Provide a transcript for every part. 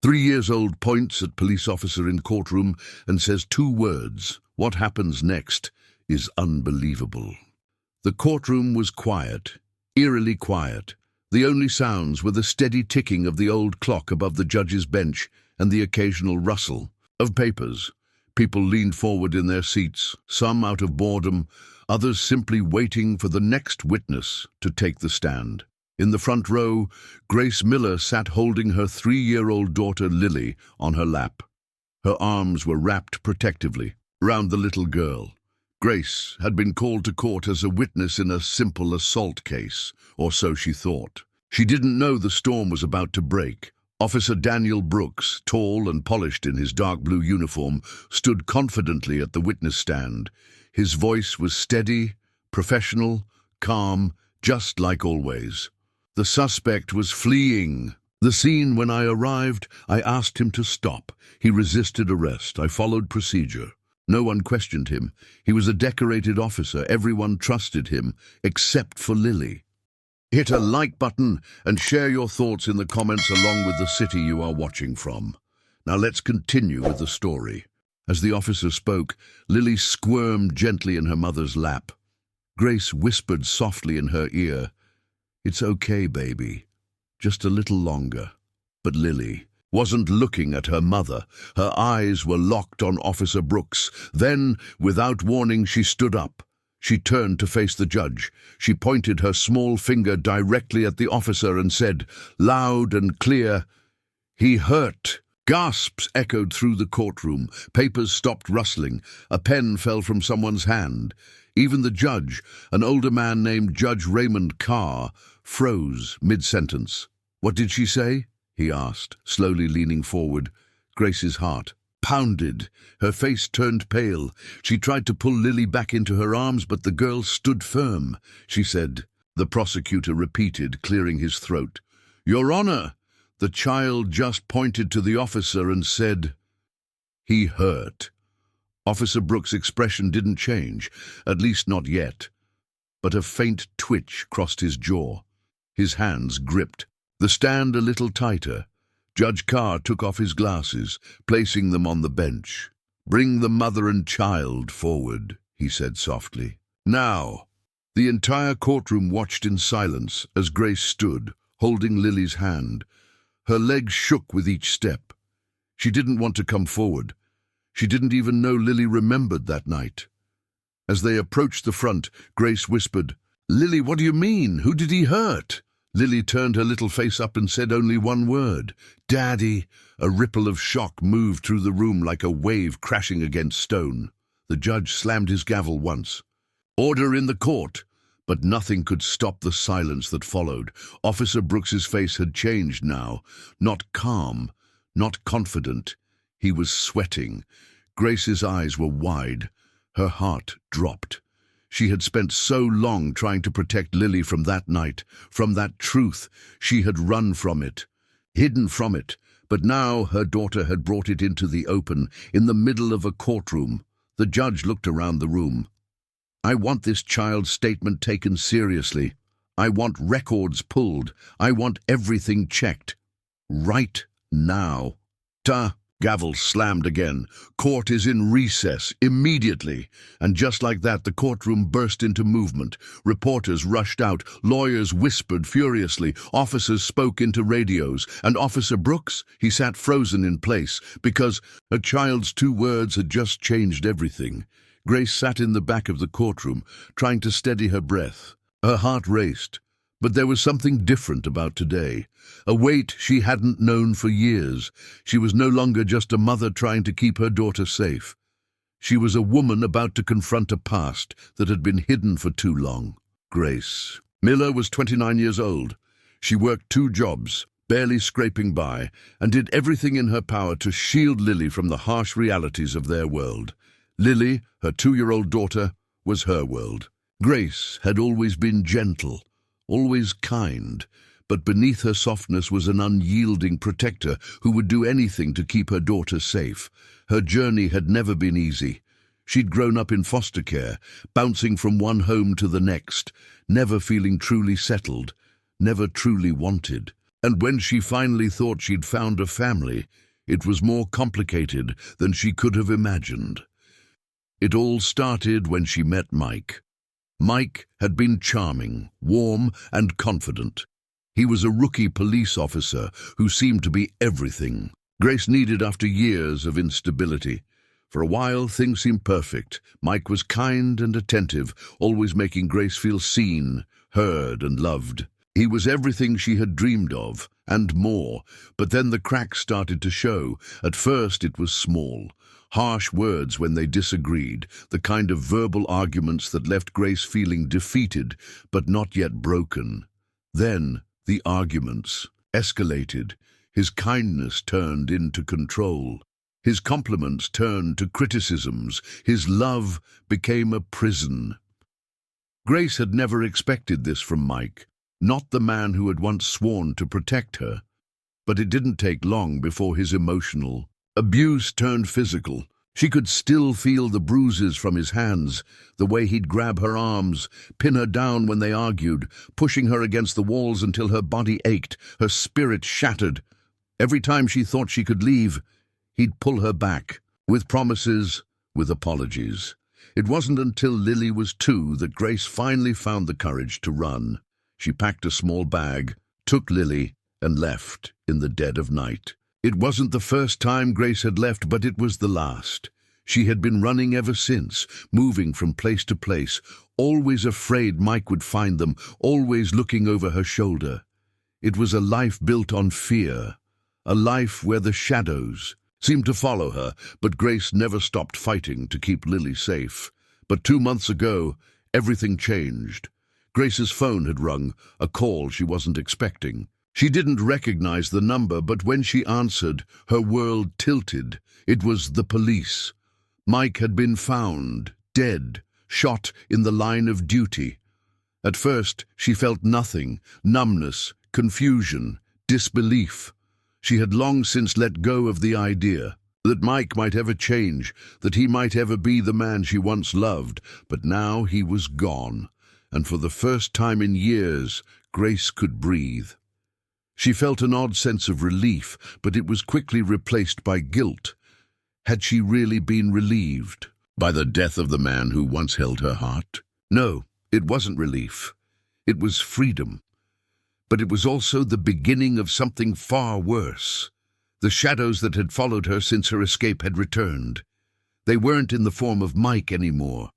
3 years old points at police officer in courtroom and says 2 words. What happens next is unbelievable. The courtroom was quiet, eerily quiet. The only sounds were the steady ticking of the old clock above the judge's bench and the occasional rustle of papers. People leaned forward in their seats, some out of boredom, others simply waiting for the next witness to take the stand. In the front row, Grace Miller sat holding her 3-year-old daughter Lily on her lap. Her arms were wrapped protectively round the little girl. Grace had been called to court as a witness in a simple assault case, or so she thought. She didn't know the storm was about to break. Officer Daniel Brooks, tall and polished in his dark blue uniform, stood confidently at the witness stand. His voice was steady, professional, calm, just like always. The suspect was fleeing the scene. When I arrived, I asked him to stop. He resisted arrest. I followed procedure. No one questioned him. He was a decorated officer. Everyone trusted him, except for Lily. Hit a like button and share your thoughts in the comments along with the city you are watching from. Now let's continue with the story. As the officer spoke, Lily squirmed gently in her mother's lap. Grace whispered softly in her ear, "It's okay, baby. Just a little longer." But Lily wasn't looking at her mother. Her eyes were locked on Officer Brooks. Then, without warning, she stood up. She turned to face the judge. She pointed her small finger directly at the officer and said, loud and clear, "He hurt." Gasps echoed through the courtroom. Papers stopped rustling. A pen fell from someone's hand. Even the judge, an older man named Judge Raymond Carr, froze mid-sentence. "What did she say?" he asked, slowly leaning forward. Grace's heart pounded. Her face turned pale. She tried to pull Lily back into her arms, but the girl stood firm. She said, the prosecutor repeated, clearing his throat, "Your Honor." The child just pointed to the officer and said, "He hurt." Officer Brooks' expression didn't change, at least not yet, but a faint twitch crossed his jaw. His hands gripped the stand a little tighter. Judge Carr took off his glasses, placing them on the bench. "Bring the mother and child forward," he said softly. "Now." The entire courtroom watched in silence as Grace stood, holding Lily's hand. Her legs shook with each step. She didn't want to come forward. She didn't even know Lily remembered that night. As they approached the front, Grace whispered, "Lily, what do you mean? Who did he hurt?" Lily turned her little face up and said only one word, "Daddy." A ripple of shock moved through the room like a wave crashing against stone. The judge slammed his gavel once. "Order in the court." But nothing could stop the silence that followed. Officer Brooks's face had changed now. Not calm, not confident. He was sweating. Grace's eyes were wide. Her heart dropped. She had spent so long trying to protect Lily from that night, from that truth. She had run from it, hidden from it. But now her daughter had brought it into the open, in the middle of a courtroom. The judge looked around the room. "I want this child's statement taken seriously. I want records pulled. I want everything checked. Right now." Gavel slammed again. "Court is in recess, immediately." And just like that, the courtroom burst into movement. Reporters rushed out. Lawyers whispered furiously. Officers spoke into radios. And Officer Brooks, he sat frozen in place, because a child's 2 words had just changed everything. Grace sat in the back of the courtroom, trying to steady her breath. Her heart raced. But there was something different about today. A weight she hadn't known for years. She was no longer just a mother trying to keep her daughter safe. She was a woman about to confront a past that had been hidden for too long. Grace Miller was 29 years old. She worked 2 jobs, barely scraping by, and did everything in her power to shield Lily from the harsh realities of their world. Lily, her 2-year-old daughter, was her world. Grace had always been gentle, always kind, but beneath her softness was an unyielding protector who would do anything to keep her daughter safe. Her journey had never been easy. She'd grown up in foster care, bouncing from one home to the next, never feeling truly settled, never truly wanted. And when she finally thought she'd found a family, it was more complicated than she could have imagined. It all started when she met Mike. Mike had been charming, warm, and confident. He was a rookie police officer who seemed to be everything Grace needed after years of instability. For a while, things seemed perfect. Mike was kind and attentive, always making Grace feel seen, heard, and loved. He was everything she had dreamed of, and more, but then the cracks started to show. At first it was small. Harsh words when they disagreed, the kind of verbal arguments that left Grace feeling defeated, but not yet broken. Then the arguments escalated. His kindness turned into control. His compliments turned to criticisms. His love became a prison. Grace had never expected this from Mike, not the man who had once sworn to protect her. But it didn't take long before his emotional abuse turned physical. She could still feel the bruises from his hands, the way he'd grab her arms, pin her down when they argued, pushing her against the walls until her body ached, her spirit shattered. Every time she thought she could leave, he'd pull her back, with promises, with apologies. It wasn't until Lily was 2 that Grace finally found the courage to run. She packed a small bag, took Lily, and left in the dead of night. It wasn't the first time Grace had left, but it was the last. She had been running ever since, moving from place to place, always afraid Mike would find them, always looking over her shoulder. It was a life built on fear, a life where the shadows seemed to follow her, but Grace never stopped fighting to keep Lily safe. But 2 months ago, everything changed. Grace's phone had rung, a call she wasn't expecting. She didn't recognize the number, but when she answered, her world tilted. It was the police. Mike had been found, dead, shot in the line of duty. At first, she felt nothing, numbness, confusion, disbelief. She had long since let go of the idea that Mike might ever change, that he might ever be the man she once loved, but now he was gone, and for the first time in years, Grace could breathe. She felt an odd sense of relief, but it was quickly replaced by guilt. Had she really been relieved by the death of the man who once held her heart? No, it wasn't relief. It was freedom. But it was also the beginning of something far worse. The shadows that had followed her since her escape had returned. They weren't in the form of Mike anymore.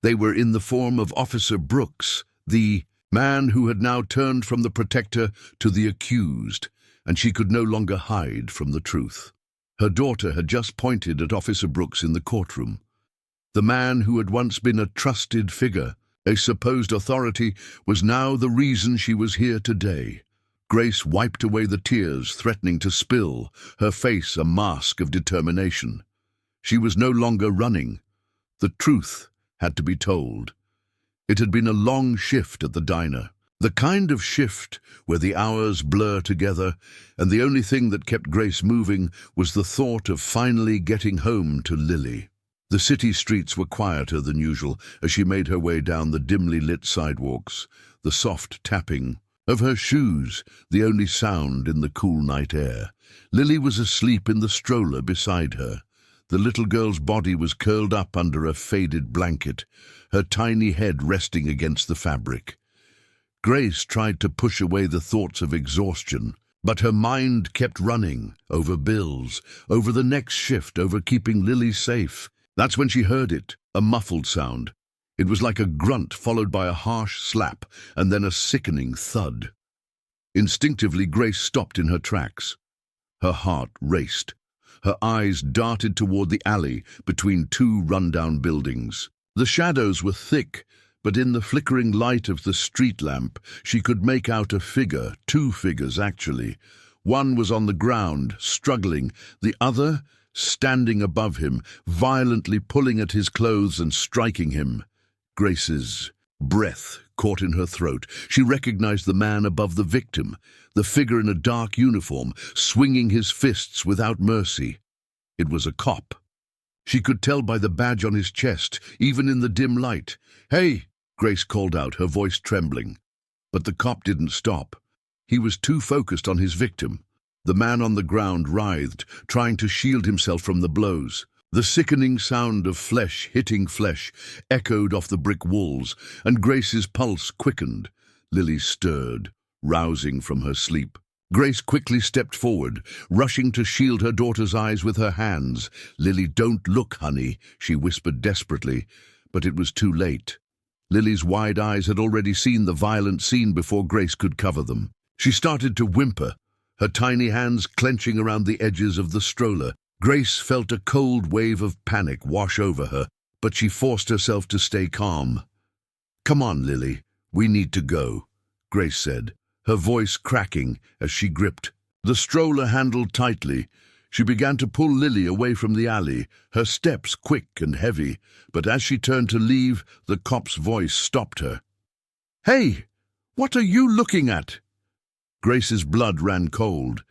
They were in the form of Officer Brooks, the man who had now turned from the protector to the accused, and she could no longer hide from the truth. Her daughter had just pointed at Officer Brooks in the courtroom. The man who had once been a trusted figure, a supposed authority, was now the reason she was here today. Grace wiped away the tears threatening to spill, her face a mask of determination. She was no longer running. The truth had to be told. It had been a long shift at the diner, the kind of shift where the hours blur together, and the only thing that kept Grace moving was the thought of finally getting home to Lily. The city streets were quieter than usual as she made her way down the dimly lit sidewalks, the soft tapping of her shoes, the only sound in the cool night air. Lily was asleep in the stroller beside her. The little girl's body was curled up under a faded blanket, her tiny head resting against the fabric. Grace tried to push away the thoughts of exhaustion, but her mind kept running, over bills, over the next shift, over keeping Lily safe. That's when she heard it, a muffled sound. It was like a grunt followed by a harsh slap, and then a sickening thud. Instinctively, Grace stopped in her tracks. Her heart raced. Her eyes darted toward the alley between 2 rundown buildings. The shadows were thick, but in the flickering light of the street lamp, she could make out a figure, 2 figures actually. One was on the ground, struggling, the other standing above him, violently pulling at his clothes and striking him. Grace's breath caught in her throat. She recognized the man above the victim, the figure in a dark uniform, swinging his fists without mercy. It was a cop. She could tell by the badge on his chest, even in the dim light. "Hey!" Grace called out, her voice trembling. But the cop didn't stop. He was too focused on his victim. The man on the ground writhed, trying to shield himself from the blows. The sickening sound of flesh hitting flesh echoed off the brick walls, and Grace's pulse quickened. Lily stirred, rousing from her sleep. Grace quickly stepped forward, rushing to shield her daughter's eyes with her hands. "Lily, don't look, honey," she whispered desperately, but it was too late. Lily's wide eyes had already seen the violent scene before Grace could cover them. She started to whimper, her tiny hands clenching around the edges of the stroller. Grace felt a cold wave of panic wash over her, but she forced herself to stay calm. "Come on, Lily, we need to go," Grace said, her voice cracking as she gripped the stroller handle tightly. She began to pull Lily away from the alley, her steps quick and heavy, but as she turned to leave, the cop's voice stopped her. "Hey, what are you looking at?" Grace's blood ran cold.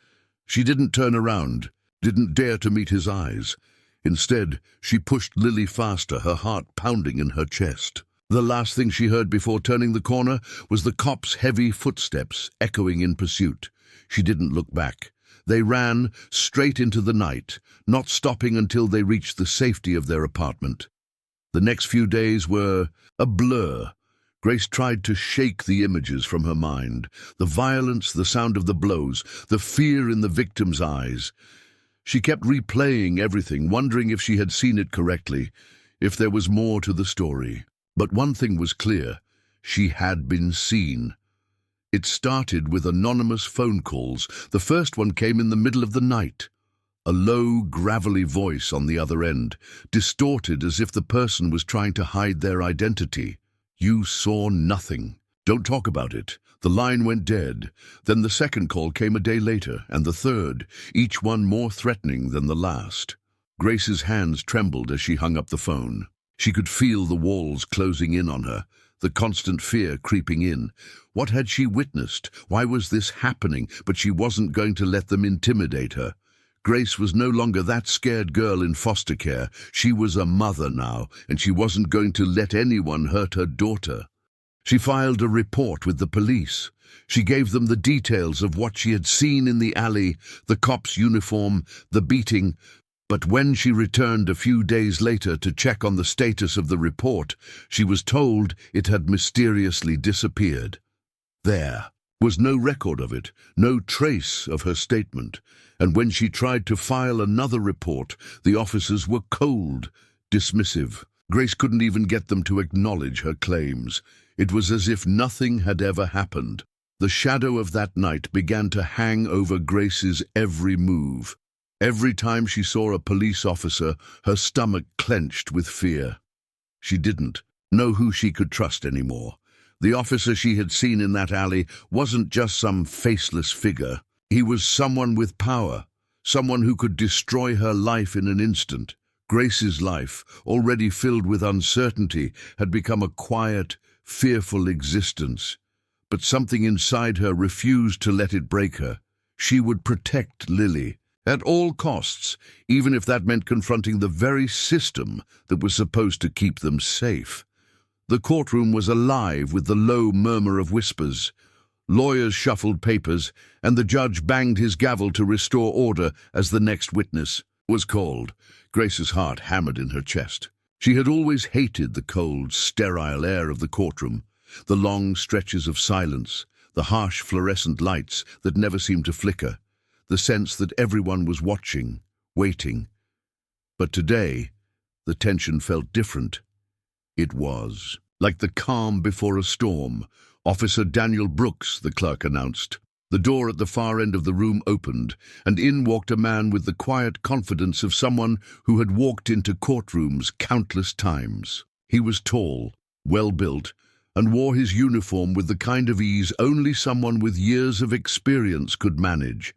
She didn't turn around, didn't dare to meet his eyes. Instead, she pushed Lily faster, her heart pounding in her chest. The last thing she heard before turning the corner was the cop's heavy footsteps echoing in pursuit. She didn't look back. They ran straight into the night, not stopping until they reached the safety of their apartment. The next few days were a blur. Grace tried to shake the images from her mind, the violence, the sound of the blows, the fear in the victim's eyes. She kept replaying everything, wondering if she had seen it correctly, if there was more to the story. But one thing was clear: she had been seen. It started with anonymous phone calls. The first one came in the middle of the night. A low, gravelly voice on the other end, distorted as if the person was trying to hide their identity. "You saw nothing. Don't talk about it." The line went dead. Then the second call came a day later, and the third, each one more threatening than the last. Grace's hands trembled as she hung up the phone. She could feel the walls closing in on her, the constant fear creeping in. What had she witnessed? Why was this happening? But she wasn't going to let them intimidate her. Grace was no longer that scared girl in foster care. She was a mother now, and she wasn't going to let anyone hurt her daughter. She filed a report with the police. She gave them the details of what she had seen in the alley, the cop's uniform, the beating. But when she returned a few days later to check on the status of the report, she was told it had mysteriously disappeared. There was no record of it, no trace of her statement, and when she tried to file another report, the officers were cold, dismissive. Grace couldn't even get them to acknowledge her claims. It was as if nothing had ever happened. The shadow of that night began to hang over Grace's every move. Every time she saw a police officer, her stomach clenched with fear. She didn't know who she could trust anymore. The officer she had seen in that alley wasn't just some faceless figure. He was someone with power, someone who could destroy her life in an instant. Grace's life, already filled with uncertainty, had become a quiet, fearful existence. But something inside her refused to let it break her. She would protect Lily, at all costs, even if that meant confronting the very system that was supposed to keep them safe. The courtroom was alive with the low murmur of whispers. Lawyers shuffled papers, and the judge banged his gavel to restore order as the next witness was called. Grace's heart hammered in her chest. She had always hated the cold, sterile air of the courtroom, the long stretches of silence, the harsh fluorescent lights that never seemed to flicker, the sense that everyone was watching, waiting. But today, the tension felt different. It was like the calm before a storm. "Officer Daniel Brooks," the clerk announced. The door at the far end of the room opened, and in walked a man with the quiet confidence of someone who had walked into courtrooms countless times. He was tall, well-built, and wore his uniform with the kind of ease only someone with years of experience could manage.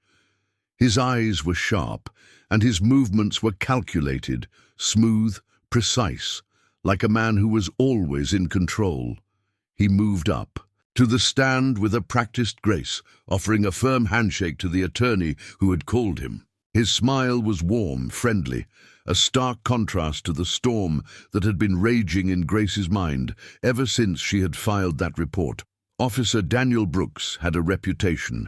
His eyes were sharp, and his movements were calculated, smooth, precise, like a man who was always in control. He moved up to the stand with a practiced grace, offering a firm handshake to the attorney who had called him. His smile was warm, friendly, a stark contrast to the storm that had been raging in Grace's mind ever since she had filed that report. Officer Daniel Brooks had a reputation,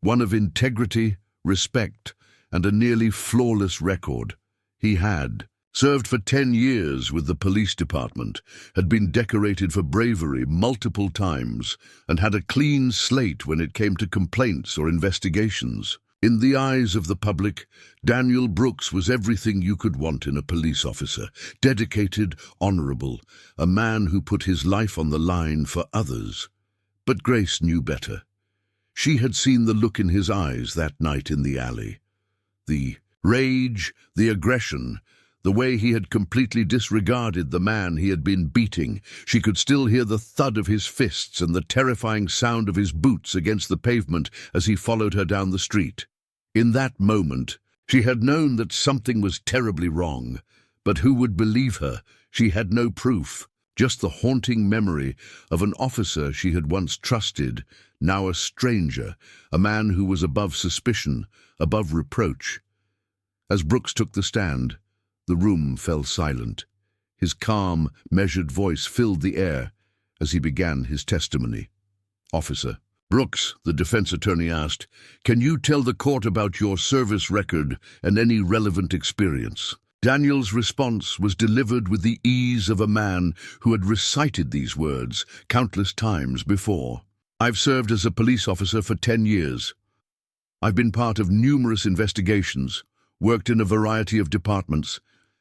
one of integrity, respect, and a nearly flawless record. He had served for 10 years with the police department, had been decorated for bravery multiple times, and had a clean slate when it came to complaints or investigations. In the eyes of the public, Daniel Brooks was everything you could want in a police officer: dedicated, honorable, a man who put his life on the line for others. But Grace knew better. She had seen the look in his eyes that night in the alley. The rage, the aggression, the way he had completely disregarded the man he had been beating. She could still hear the thud of his fists and the terrifying sound of his boots against the pavement as he followed her down the street. In that moment, she had known that something was terribly wrong, but who would believe her? She had no proof, just the haunting memory of an officer she had once trusted, now a stranger, a man who was above suspicion, above reproach. As Brooks took the stand, the room fell silent. His calm, measured voice filled the air as he began his testimony. "Officer Brooks," the defense attorney asked, "can you tell the court about your service record and any relevant experience?" Daniel's response was delivered with the ease of a man who had recited these words countless times before. "I've served as a police officer for 10 years. I've been part of numerous investigations, worked in a variety of departments,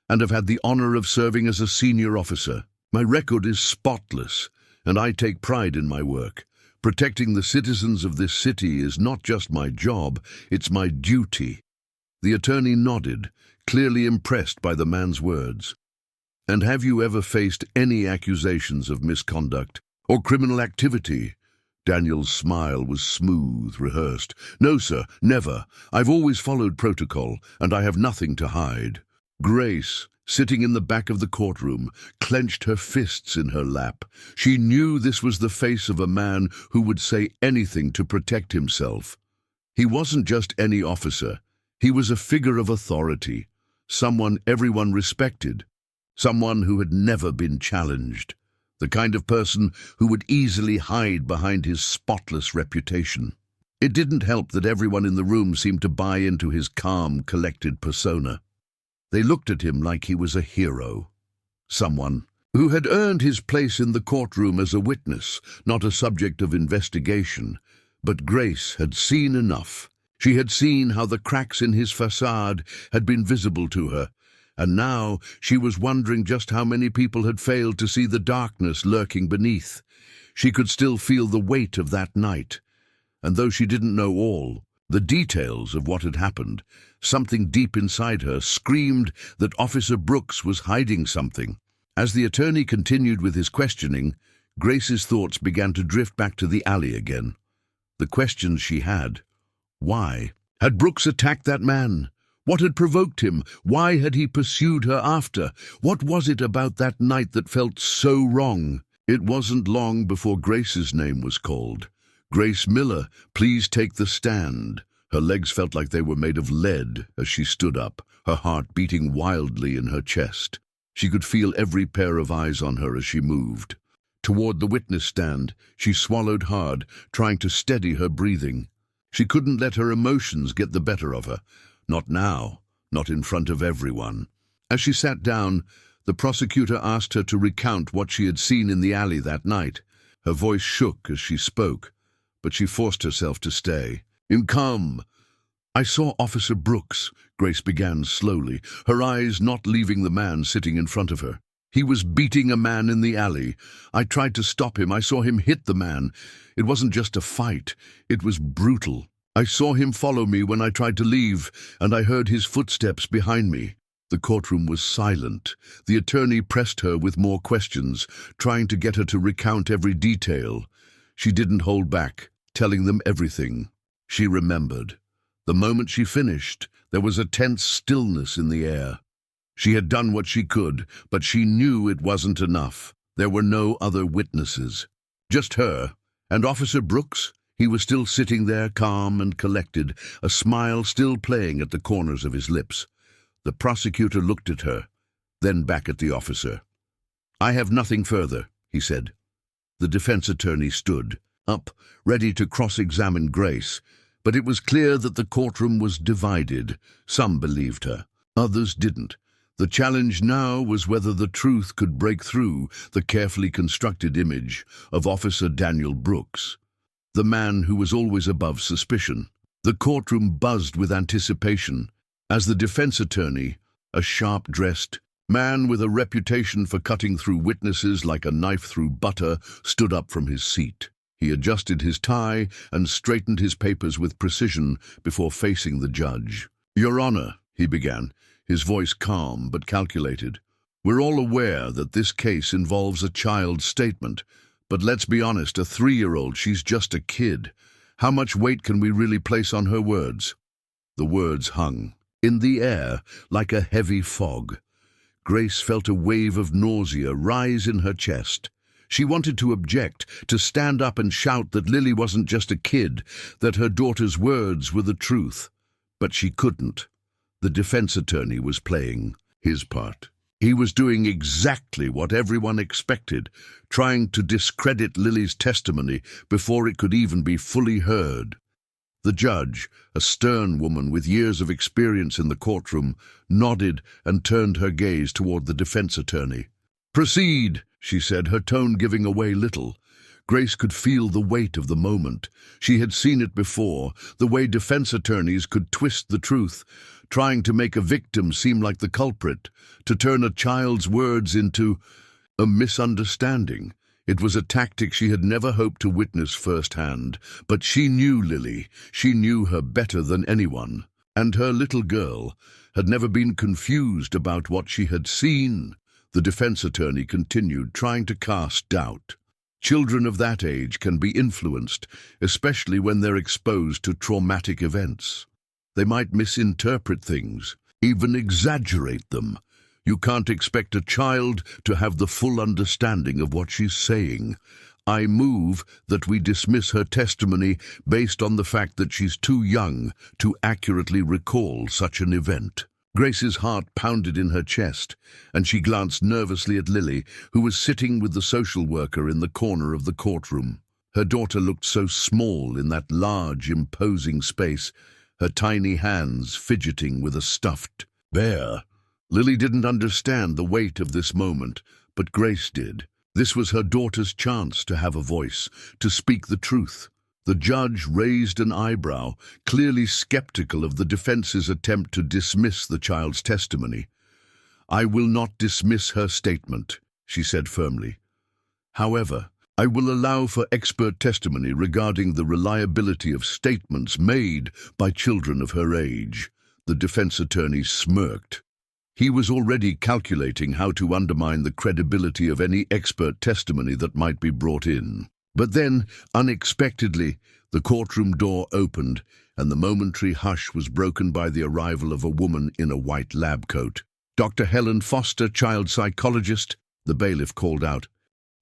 and have had the honor of serving as a senior officer. My record is spotless, and I take pride in my work. Protecting the citizens of this city is not just my job, it's my duty." The attorney nodded, clearly impressed by the man's words. "And have you ever faced any accusations of misconduct or criminal activity?" Daniel's smile was smooth, rehearsed. "No, sir, never. I've always followed protocol, and I have nothing to hide." Grace, sitting in the back of the courtroom, clenched her fists in her lap. She knew this was the face of a man who would say anything to protect himself. He wasn't just any officer. He was a figure of authority, someone everyone respected, someone who had never been challenged, the kind of person who would easily hide behind his spotless reputation. It didn't help that everyone in the room seemed to buy into his calm, collected persona. They looked at him like he was a hero, someone who had earned his place in the courtroom as a witness, not a subject of investigation. But Grace had seen enough. She had seen how the cracks in his facade had been visible to her, and now she was wondering just how many people had failed to see the darkness lurking beneath. She could still feel the weight of that night, and though she didn't know all, the details of what had happened, something deep inside her screamed that Officer Brooks was hiding something. As the attorney continued with his questioning, Grace's thoughts began to drift back to the alley again. The questions she had. Why had Brooks attacked that man? What had provoked him? Why had he pursued her after? What was it about that night that felt so wrong? It wasn't long before Grace's name was called. "Grace Miller, please take the stand." Her legs felt like they were made of lead as she stood up, her heart beating wildly in her chest. She could feel every pair of eyes on her as she moved. Toward the witness stand, she swallowed hard, trying to steady her breathing. She couldn't let her emotions get the better of her. Not now, not in front of everyone. As she sat down, the prosecutor asked her to recount what she had seen in the alley that night. Her voice shook as she spoke, but she forced herself to stay. "Come. I saw Officer Brooks," Grace began slowly, her eyes not leaving the man sitting in front of her. "He was beating a man in the alley. I tried to stop him. I saw him hit the man. It wasn't just a fight. It was brutal. I saw him follow me when I tried to leave, and I heard his footsteps behind me." The courtroom was silent. The attorney pressed her with more questions, trying to get her to recount every detail. She didn't hold back, telling them everything. She remembered. The moment she finished, there was a tense stillness in the air. She had done what she could, but she knew it wasn't enough. There were no other witnesses. Just her, and Officer Brooks. He was still sitting there, calm and collected, a smile still playing at the corners of his lips. The prosecutor looked at her, then back at the officer. "I have nothing further," he said. The defense attorney stood. up, ready to cross-examine Grace, but it was clear that the courtroom was divided. Some believed her, others didn't. The challenge now was whether the truth could break through the carefully constructed image of Officer Daniel Brooks, the man who was always above suspicion. The courtroom buzzed with anticipation as the defense attorney, a sharp-dressed man with a reputation for cutting through witnesses like a knife through butter, stood up from his seat. He adjusted his tie and straightened his papers with precision before facing the judge. "Your Honor," he began, his voice calm but calculated, "we're all aware that this case involves a child's statement, but let's be honest, a 3-year-old, she's just a kid. How much weight can we really place on her words?" The words hung in the air like a heavy fog. Grace felt a wave of nausea rise in her chest. She wanted to object, to stand up and shout that Lily wasn't just a kid, that her daughter's words were the truth. But she couldn't. The defense attorney was playing his part. He was doing exactly what everyone expected, trying to discredit Lily's testimony before it could even be fully heard. The judge, a stern woman with years of experience in the courtroom, nodded and turned her gaze toward the defense attorney. "Proceed," she said, her tone giving away little. Grace could feel the weight of the moment. She had seen it before, the way defense attorneys could twist the truth, trying to make a victim seem like the culprit, to turn a child's words into a misunderstanding. It was a tactic she had never hoped to witness firsthand, but she knew Lily. She knew her better than anyone, and her little girl had never been confused about what she had seen. The defense attorney continued, trying to cast doubt. Children of that age can be influenced, especially when they're exposed to traumatic events. They might misinterpret things, even exaggerate them. You can't expect a child to have the full understanding of what she's saying. I move that we dismiss her testimony based on the fact that she's too young to accurately recall such an event." Grace's heart pounded in her chest, and she glanced nervously at Lily, who was sitting with the social worker in the corner of the courtroom. Her daughter looked so small in that large, imposing space, her tiny hands fidgeting with a stuffed bear. Lily didn't understand the weight of this moment, but Grace did. This was her daughter's chance to have a voice, to speak the truth. The judge raised an eyebrow, clearly skeptical of the defense's attempt to dismiss the child's testimony. "I will not dismiss her statement," she said firmly. "However, I will allow for expert testimony regarding the reliability of statements made by children of her age." The defense attorney smirked. He was already calculating how to undermine the credibility of any expert testimony that might be brought in. But then, unexpectedly, the courtroom door opened, and the momentary hush was broken by the arrival of a woman in a white lab coat. "Dr. Helen Foster, child psychologist," the bailiff called out.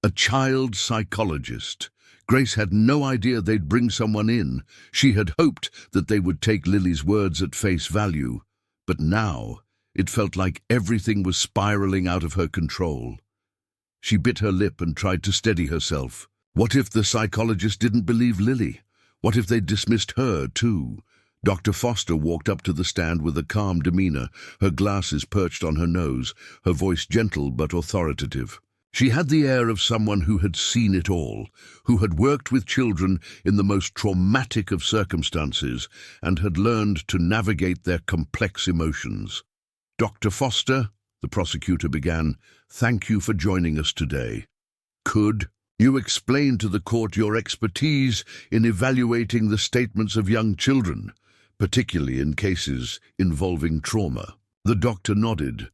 A child psychologist. Grace had no idea they'd bring someone in. She had hoped that they would take Lily's words at face value. But now, it felt like everything was spiraling out of her control. She bit her lip and tried to steady herself. What if the psychologist didn't believe Lily? What if they dismissed her, too? Dr. Foster walked up to the stand with a calm demeanor, her glasses perched on her nose, her voice gentle but authoritative. She had the air of someone who had seen it all, who had worked with children in the most traumatic of circumstances and had learned to navigate their complex emotions. "Dr. Foster," the prosecutor began, "thank you for joining us today. Could you explain to the court your expertise in evaluating the statements of young children, particularly in cases involving trauma?" The doctor nodded.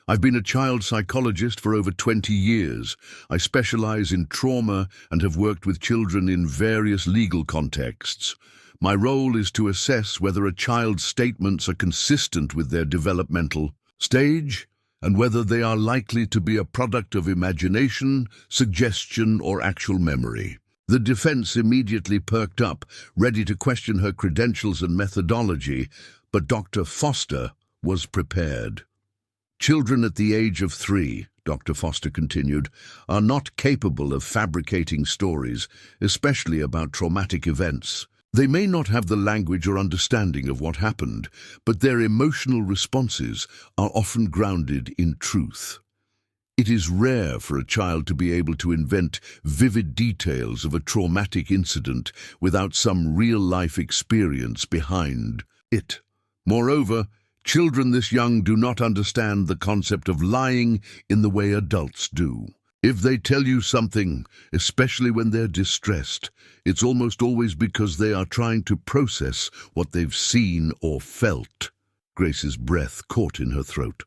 "I've been a child psychologist for over 20 years. I specialize in trauma and have worked with children in various legal contexts. My role is to assess whether a child's statements are consistent with their developmental stage and whether they are likely to be a product of imagination, suggestion, or actual memory." The defense immediately perked up, ready to question her credentials and methodology, but Dr. Foster was prepared. "Children at the age of 3, Dr. Foster continued, are not capable of fabricating stories, especially about traumatic events. They may not have the language or understanding of what happened, but their emotional responses are often grounded in truth. It is rare for a child to be able to invent vivid details of a traumatic incident without some real-life experience behind it. Moreover, children this young do not understand the concept of lying in the way adults do. If they tell you something, especially when they're distressed, it's almost always because they are trying to process what they've seen or felt. Grace's breath caught in her throat.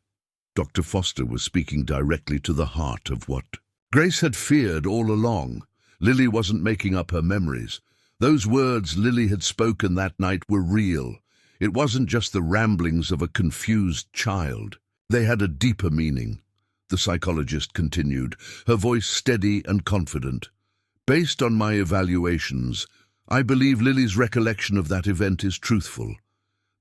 Dr. Foster was speaking directly to the heart of what Grace had feared all along. Lily wasn't making up her memories. Those words Lily had spoken that night were real. It wasn't just the ramblings of a confused child. They had a deeper meaning. The psychologist continued, her voice steady and confident. Based on my evaluations, I believe Lily's recollection of that event is truthful.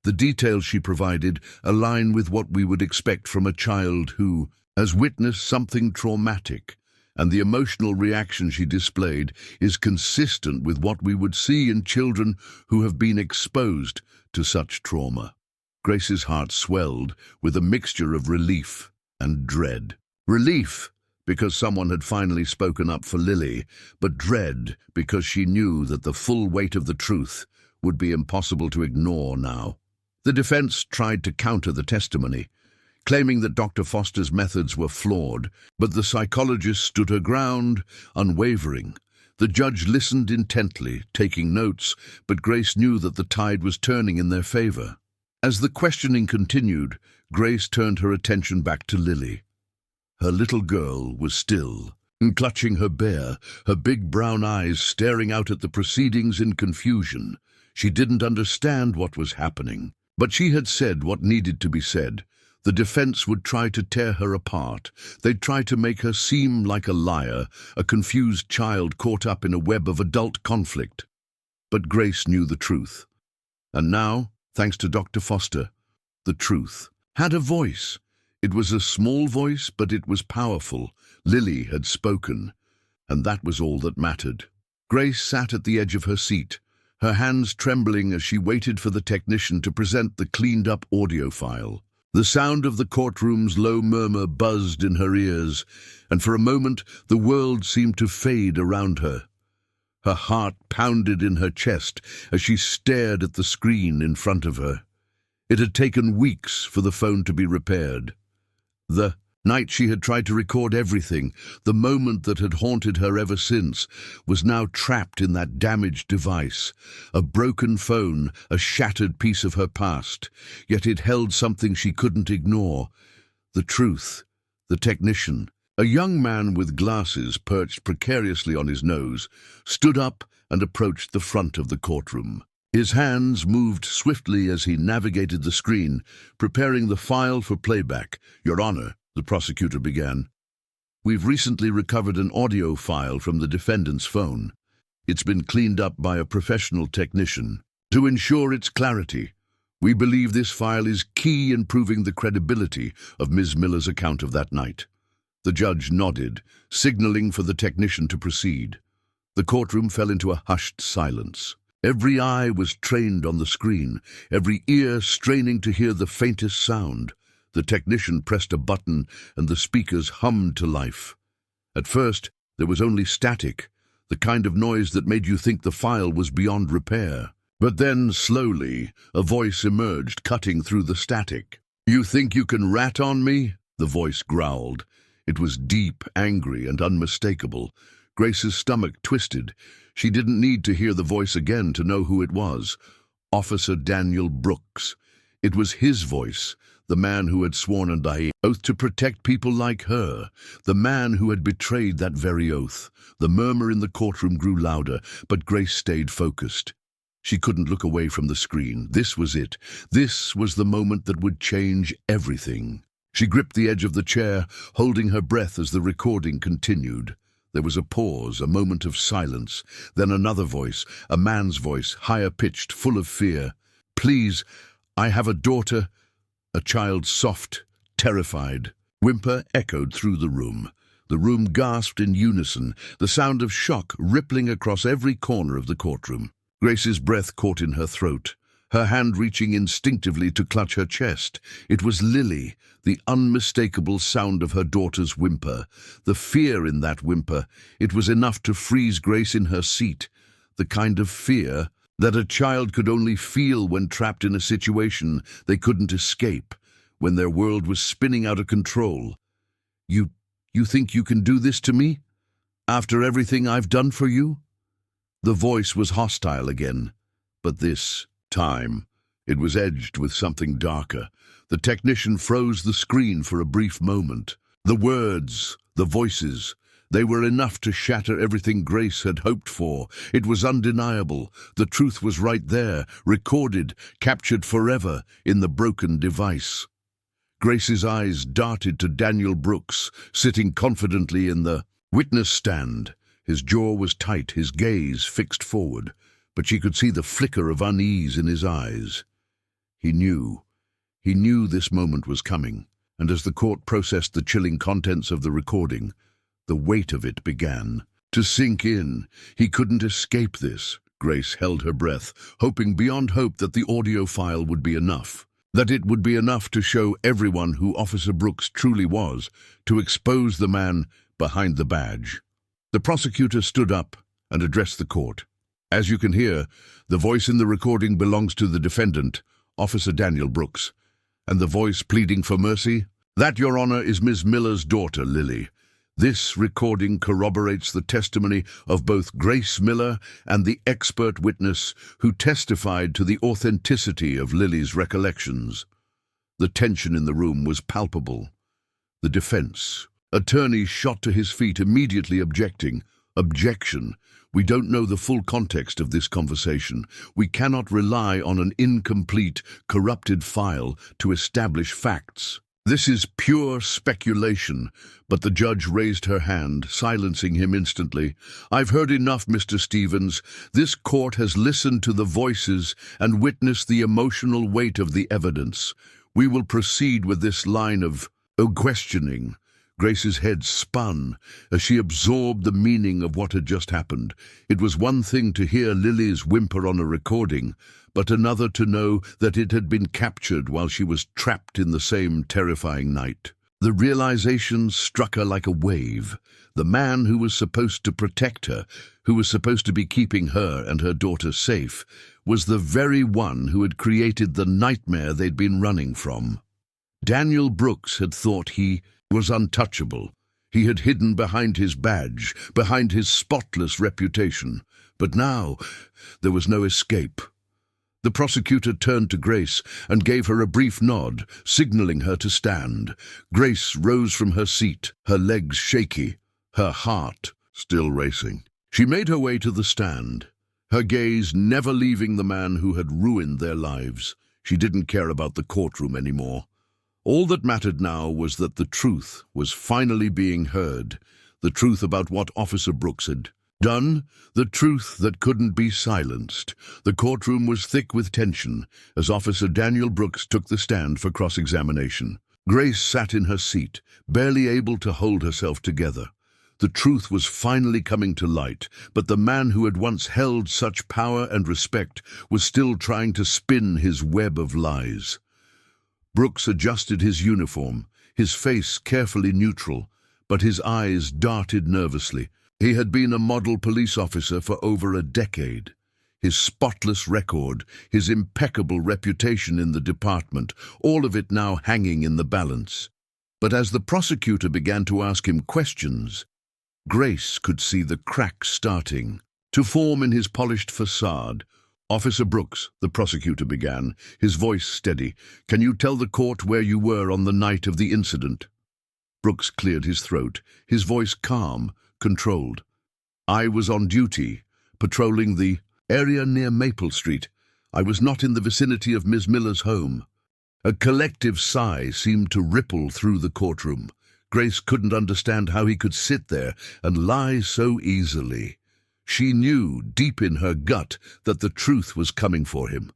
The details she provided align with what we would expect from a child who has witnessed something traumatic, and the emotional reaction she displayed is consistent with what we would see in children who have been exposed to such trauma. Grace's heart swelled with a mixture of relief and dread. Relief, because someone had finally spoken up for Lily, but dread because she knew that the full weight of the truth would be impossible to ignore now. The defense tried to counter the testimony, claiming that Dr. Foster's methods were flawed, but the psychologist stood her ground, unwavering. The judge listened intently, taking notes, but Grace knew that the tide was turning in their favor. As the questioning continued, Grace turned her attention back to Lily. Her little girl was still, clutching her bear, her big brown eyes staring out at the proceedings in confusion. She didn't understand what was happening, but she had said what needed to be said. The defense would try to tear her apart. They'd try to make her seem like a liar, a confused child caught up in a web of adult conflict. But Grace knew the truth. And now, thanks to Dr. Foster, the truth had a voice. It was a small voice, but it was powerful. Lily had spoken, and that was all that mattered. Grace sat at the edge of her seat, her hands trembling as she waited for the technician to present the cleaned-up audio file. The sound of the courtroom's low murmur buzzed in her ears, and for a moment the world seemed to fade around her. Her heart pounded in her chest as she stared at the screen in front of her. It had taken weeks for the phone to be repaired. The night she had tried to record everything, the moment that had haunted her ever since, was now trapped in that damaged device. A broken phone, a shattered piece of her past, yet it held something she couldn't ignore. The truth, the technician. A young man with glasses perched precariously on his nose, stood up and approached the front of the courtroom. His hands moved swiftly as he navigated the screen, preparing the file for playback. "Your Honor," the prosecutor began, "we've recently recovered an audio file from the defendant's phone. It's been cleaned up by a professional technician. To ensure its clarity, we believe this file is key in proving the credibility of Ms. Miller's account of that night." The judge nodded, signaling for the technician to proceed. The courtroom fell into a hushed silence. Every eye was trained on the screen, every ear straining to hear the faintest sound. The technician pressed a button and the speakers hummed to life. At first, there was only static, the kind of noise that made you think the file was beyond repair. But then, slowly, a voice emerged, cutting through the static. "You think you can rat on me?" the voice growled. It was deep, angry, and unmistakable. Grace's stomach twisted. She didn't need to hear the voice again to know who it was. Officer Daniel Brooks. It was his voice, the man who had sworn an oath to protect people like her, the man who had betrayed that very oath. The murmur in the courtroom grew louder, but Grace stayed focused. She couldn't look away from the screen. This was it. This was the moment that would change everything. She gripped the edge of the chair, holding her breath as the recording continued. There was a pause, a moment of silence, then another voice, a man's voice, higher-pitched, full of fear. "Please, I have a daughter," a child soft, terrified. whimper echoed through the room. The room gasped in unison, the sound of shock rippling across every corner of the courtroom. Grace's breath caught in her throat, her hand reaching instinctively to clutch her chest. It was Lily, the unmistakable sound of her daughter's whimper. The fear in that whimper, it was enough to freeze Grace in her seat. The kind of fear that a child could only feel when trapped in a situation they couldn't escape, when their world was spinning out of control. You think you can do this to me? After everything I've done for you?" The voice was hostile again, but this time it was edged with something darker. The technician froze the screen for a brief moment. The words, the voices, they were enough to shatter everything Grace had hoped for. It was undeniable. The truth was right there, recorded, captured forever in the broken device. Grace's eyes darted to Daniel Brooks, sitting confidently in the witness stand. His jaw was tight, his gaze fixed forward, but she could see the flicker of unease in his eyes. He knew this moment was coming, and as the court processed the chilling contents of the recording, the weight of it began to sink in. He couldn't escape this. Grace held her breath, hoping beyond hope that the audio file would be enough. That it would be enough to show everyone who Officer Brooks truly was, to expose the man behind the badge. The prosecutor stood up and addressed the court. "As you can hear, the voice in the recording belongs to the defendant, Officer Daniel Brooks, and the voice pleading for mercy, that, Your Honor, is Ms. Miller's daughter, Lily. This recording corroborates the testimony of both Grace Miller and the expert witness who testified to the authenticity of Lily's recollections." The tension in the room was palpable. The defense attorney shot to his feet, immediately objecting. "Objection. We don't know the full context of this conversation. We cannot rely on an incomplete, corrupted file to establish facts. This is pure speculation." But the judge raised her hand, silencing him instantly. "I've heard enough, Mr. Stevens. This court has listened to the voices and witnessed the emotional weight of the evidence. We will proceed with this line of questioning." Grace's head spun as she absorbed the meaning of what had just happened. It was one thing to hear Lily's whimper on a recording, but another to know that it had been captured while she was trapped in the same terrifying night. The realization struck her like a wave. The man who was supposed to protect her, who was supposed to be keeping her and her daughter safe, was the very one who had created the nightmare they'd been running from. Daniel Brooks had thought he was untouchable. He had hidden behind his badge, behind his spotless reputation. But now there was no escape. The prosecutor turned to Grace and gave her a brief nod, signaling her to stand. Grace rose from her seat, her legs shaky, her heart still racing. She made her way to the stand, her gaze never leaving the man who had ruined their lives. She didn't care about the courtroom anymore. All that mattered now was that the truth was finally being heard, the truth about what Officer Brooks had done, the truth that couldn't be silenced. The courtroom was thick with tension as Officer Daniel Brooks took the stand for cross-examination. Grace sat in her seat, barely able to hold herself together. The truth was finally coming to light, but the man who had once held such power and respect was still trying to spin his web of lies. Brooks adjusted his uniform, his face carefully neutral, but his eyes darted nervously. He had been a model police officer for over a decade. His spotless record, his impeccable reputation in the department, all of it now hanging in the balance. But as the prosecutor began to ask him questions, Grace could see the cracks starting to form in his polished facade. "Officer Brooks," the prosecutor began, his voice steady, "can you tell the court where you were on the night of the incident?" Brooks cleared his throat, his voice calm, controlled. "I was on duty, patrolling the area near Maple Street. I was not in the vicinity of Ms. Miller's home." A collective sigh seemed to ripple through the courtroom. Grace couldn't understand how he could sit there and lie so easily. She knew, deep in her gut, that the truth was coming for him.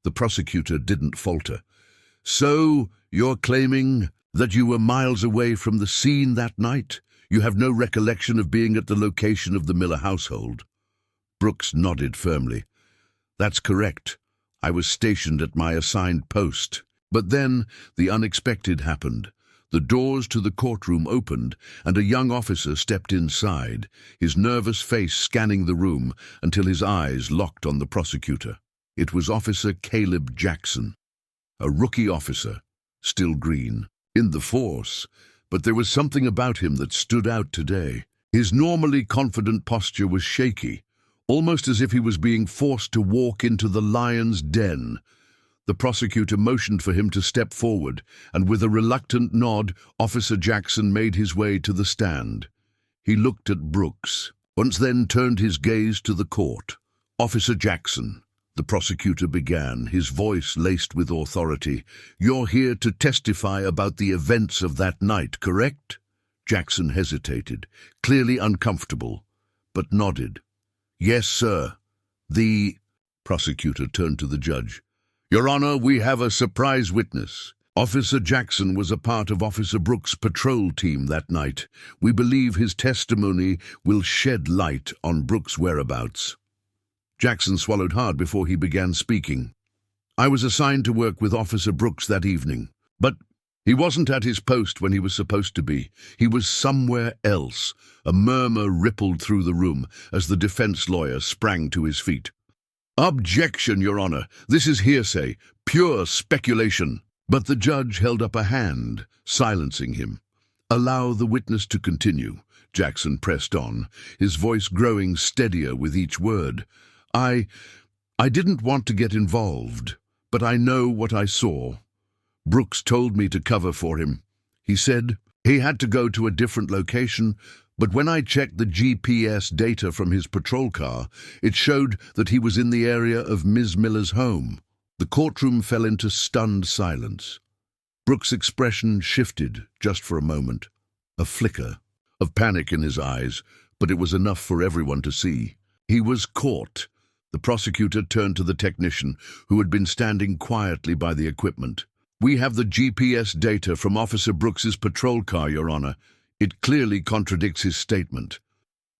The prosecutor didn't falter. "So, you're claiming That you were miles away from the scene that night? You have no recollection of being at the location of the Miller household? Brooks nodded firmly. That's correct. I was stationed at my assigned post. But then the unexpected happened. The doors to the courtroom opened, and a young officer stepped inside, his nervous face scanning the room until his eyes locked on the prosecutor. It was Officer Caleb Jackson, a rookie officer, still green, in the force, but there was something about him that stood out today. His normally confident posture was shaky, almost as if he was being forced to walk into the lion's den. The prosecutor motioned for him to step forward, and with a reluctant nod, Officer Jackson made his way to the stand. He looked at Brooks, once then turned his gaze to the court. Officer Jackson, the prosecutor began, his voice laced with authority. You're here to testify about the events of that night, correct? Jackson hesitated, clearly uncomfortable, but nodded. Yes, sir. The prosecutor turned to the judge. Your Honor, we have a surprise witness. Officer Jackson was a part of Officer Brooks' patrol team that night. We believe his testimony will shed light on Brooks' whereabouts. Jackson swallowed hard before he began speaking. I was assigned to work with Officer Brooks that evening, but he wasn't at his post when he was supposed to be. He was somewhere else. A murmur rippled through the room as the defense lawyer sprang to his feet. Objection, Your Honor. This is hearsay, pure speculation. But the judge held up a hand, silencing him. Allow the witness to continue, Jackson pressed on, his voice growing steadier with each word. I didn't want to get involved, but I know what I saw. Brooks told me to cover for him. He said he had to go to a different location, but when I checked the GPS data from his patrol car, it showed that he was in the area of Ms. Miller's home. The courtroom fell into stunned silence. Brooks' expression shifted just for a moment, a flicker of panic in his eyes, but it was enough for everyone to see. He was caught. The prosecutor turned to the technician, who had been standing quietly by the equipment. We have the GPS data from Officer Brooks's patrol car, Your Honor. It clearly contradicts his statement.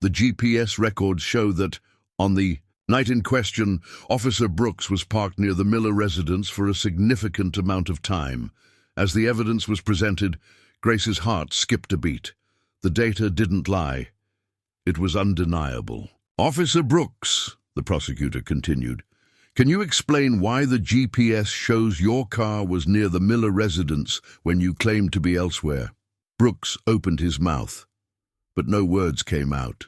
The GPS records show that, on the night in question, Officer Brooks was parked near the Miller residence for a significant amount of time. As the evidence was presented, Grace's heart skipped a beat. The data didn't lie. It was undeniable. Officer Brooks, the prosecutor continued, can you explain why the GPS shows your car was near the Miller residence when you claimed to be elsewhere? Brooks opened his mouth, but no words came out.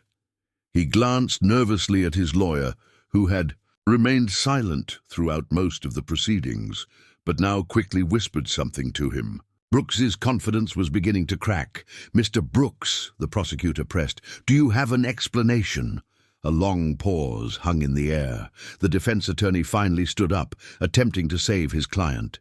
He glanced nervously at his lawyer, who had remained silent throughout most of the proceedings, but now quickly whispered something to him. Brooks's confidence was beginning to crack. Mr. Brooks, the prosecutor pressed, do you have an explanation? A long pause hung in the air. The defense attorney finally stood up, attempting to save his client.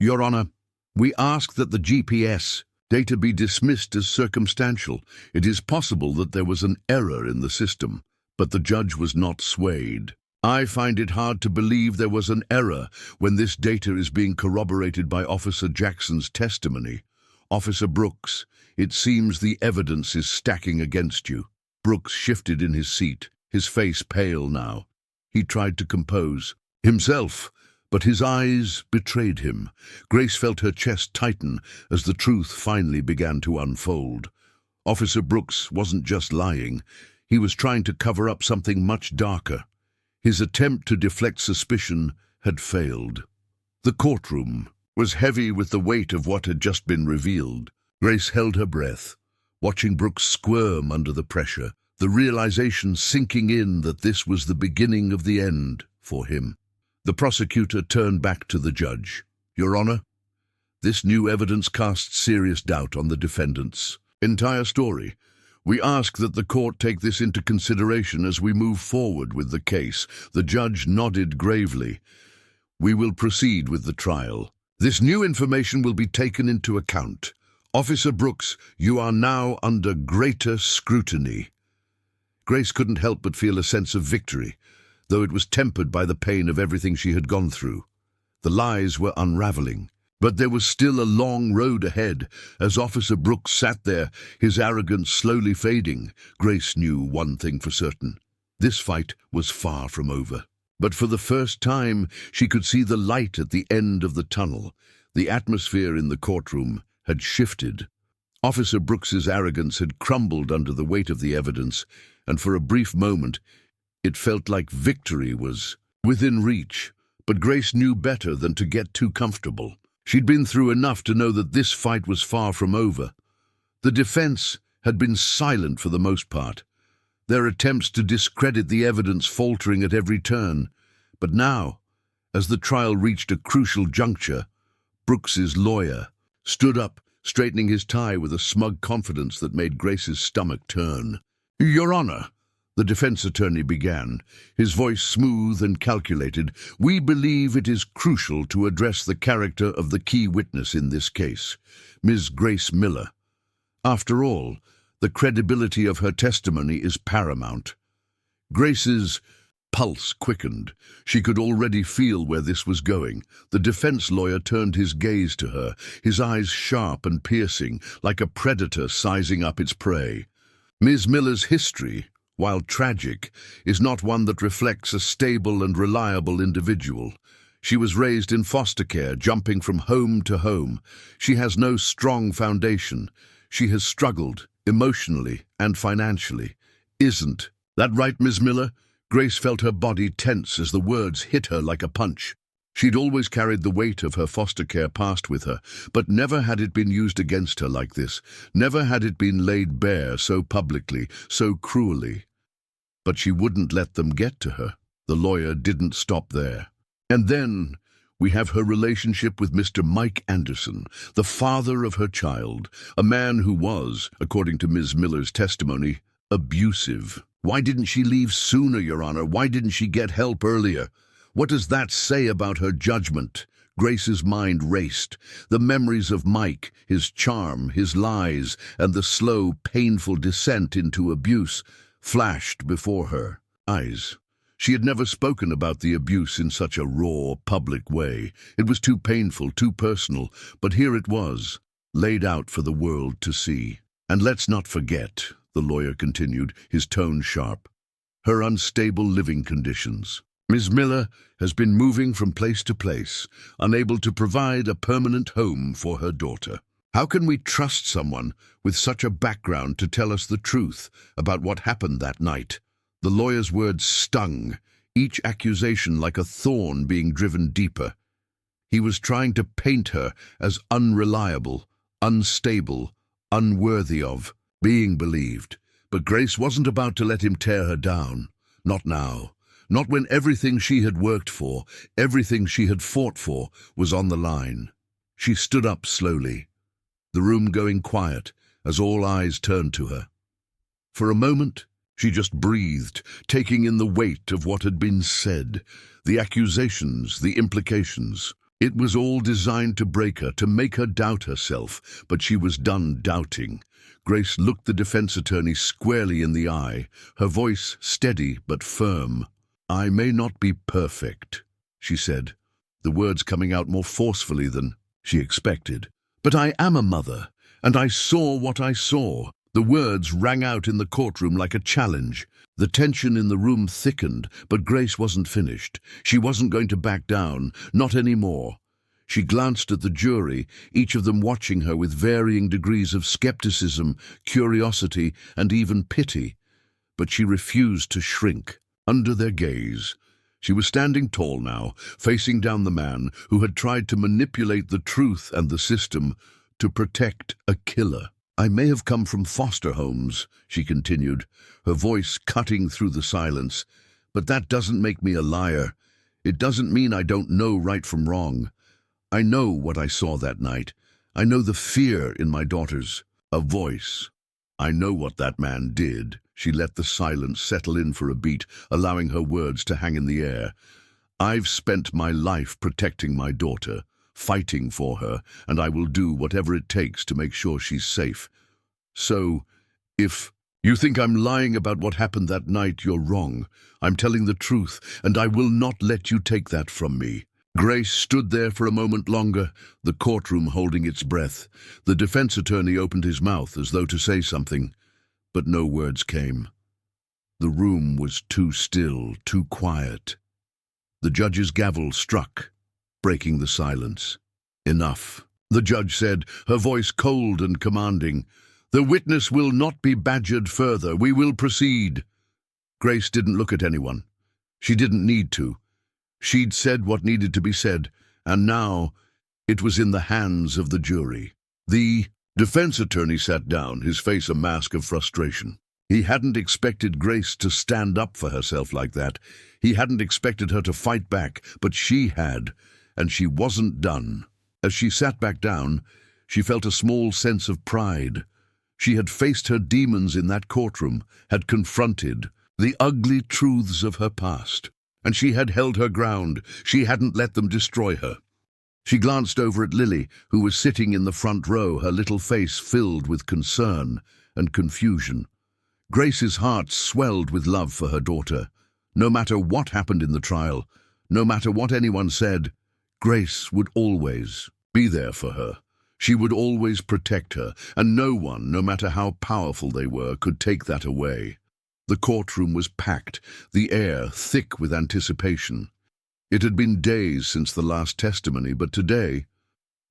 Your Honor, we ask that the GPS data be dismissed as circumstantial. It is possible that there was an error in the system, but the judge was not swayed. I find it hard to believe there was an error when this data is being corroborated by Officer Jackson's testimony. Officer Brooks, it seems the evidence is stacking against you. Brooks shifted in his seat, his face pale now. He tried to compose himself, but his eyes betrayed him. Grace felt her chest tighten as the truth finally began to unfold. Officer Brooks wasn't just lying. He was trying to cover up something much darker. His attempt to deflect suspicion had failed. The courtroom was heavy with the weight of what had just been revealed. Grace held her breath, watching Brooks squirm under the pressure, the realization sinking in that this was the beginning of the end for him. The prosecutor turned back to the judge. Your Honor, this new evidence casts serious doubt on the defendant's entire story. We ask that the court take this into consideration as we move forward with the case. The judge nodded gravely. We will proceed with the trial. This new information will be taken into account. Officer Brooks, you are now under greater scrutiny. Grace couldn't help but feel a sense of victory, though it was tempered by the pain of everything she had gone through. The lies were unraveling. But there was still a long road ahead. As Officer Brooks sat there, his arrogance slowly fading, Grace knew one thing for certain. This fight was far from over. But for the first time, she could see the light at the end of the tunnel. The atmosphere in the courtroom had shifted. Officer Brooks's arrogance had crumbled under the weight of the evidence, and for a brief moment, it felt like victory was within reach. But Grace knew better than to get too comfortable. She'd been through enough to know that this fight was far from over. The defense had been silent for the most part, their attempts to discredit the evidence faltering at every turn. But now, as the trial reached a crucial juncture, Brooks's lawyer stood up, straightening his tie with a smug confidence that made Grace's stomach turn. "Your Honor," the defense attorney began, his voice smooth and calculated, "we believe it is crucial to address the character of the key witness in this case, Ms. Grace Miller. After all, the credibility of her testimony is paramount." Grace's pulse quickened. She could already feel where this was going. The defense lawyer turned his gaze to her, his eyes sharp and piercing, like a predator sizing up its prey. Ms. Miller's history, while tragic, is not one that reflects a stable and reliable individual. She was raised in foster care, jumping from home to home. She has no strong foundation. She has struggled, emotionally and financially. Isn't that right, Ms. Miller? Grace felt her body tense as the words hit her like a punch. She'd always carried the weight of her foster care past with her, but never had it been used against her like this. Never had it been laid bare so publicly, so cruelly. But she wouldn't let them get to her. The lawyer didn't stop there. And then we have her relationship with Mr. Mike Anderson, the father of her child, a man who was, according to Ms. Miller's testimony, abusive. Why didn't she leave sooner, Your Honor? Why didn't she get help earlier? What does that say about her judgment? Grace's mind raced. The memories of Mike, his charm, his lies, and the slow, painful descent into abuse flashed before her eyes. She had never spoken about the abuse in such a raw, public way. It was too painful, too personal, but here it was, laid out for the world to see. And let's not forget, the lawyer continued, his tone sharp, her unstable living conditions. Ms. Miller has been moving from place to place, unable to provide a permanent home for her daughter. How can we trust someone with such a background to tell us the truth about what happened that night? The lawyer's words stung, each accusation like a thorn being driven deeper. He was trying to paint her as unreliable, unstable, unworthy of being believed. But Grace wasn't about to let him tear her down. Not now. Not when everything she had worked for, everything she had fought for, was on the line. She stood up slowly, the room going quiet as all eyes turned to her. For a moment, she just breathed, taking in the weight of what had been said, the accusations, the implications. It was all designed to break her, to make her doubt herself, but she was done doubting. Grace looked the defense attorney squarely in the eye, her voice steady but firm. "I may not be perfect," she said, the words coming out more forcefully than she expected. "But I am a mother, and I saw what I saw." The words rang out in the courtroom like a challenge. The tension in the room thickened, but Grace wasn't finished. She wasn't going to back down, not anymore. She glanced at the jury, each of them watching her with varying degrees of skepticism, curiosity, and even pity. But she refused to shrink under their gaze. She was standing tall now, facing down the man who had tried to manipulate the truth and the system to protect a killer. "I may have come from foster homes," she continued, her voice cutting through the silence, "but that doesn't make me a liar. It doesn't mean I don't know right from wrong. I know what I saw that night. I know the fear in my daughter's voice. I know what that man did." She let the silence settle in for a beat, allowing her words to hang in the air. "I've spent my life protecting my daughter, fighting for her, and I will do whatever it takes to make sure she's safe. So, if you think I'm lying about what happened that night, you're wrong. I'm telling the truth, and I will not let you take that from me." Grace stood there for a moment longer, the courtroom holding its breath. The defense attorney opened his mouth as though to say something, but no words came. The room was too still, too quiet. The judge's gavel struck, breaking the silence. "Enough," the judge said, her voice cold and commanding. "The witness will not be badgered further. We will proceed." Grace didn't look at anyone. She didn't need to. She'd said what needed to be said, and now it was in the hands of the jury. The defense attorney sat down, his face a mask of frustration. He hadn't expected Grace to stand up for herself like that. He hadn't expected her to fight back, but she had, and she wasn't done. As she sat back down, she felt a small sense of pride. She had faced her demons in that courtroom, had confronted the ugly truths of her past, and she had held her ground. She hadn't let them destroy her. She glanced over at Lily, who was sitting in the front row, her little face filled with concern and confusion. Grace's heart swelled with love for her daughter. No matter what happened in the trial, no matter what anyone said, Grace would always be there for her. She would always protect her, and no one, no matter how powerful they were, could take that away. The courtroom was packed, the air thick with anticipation. It had been days since the last testimony, but today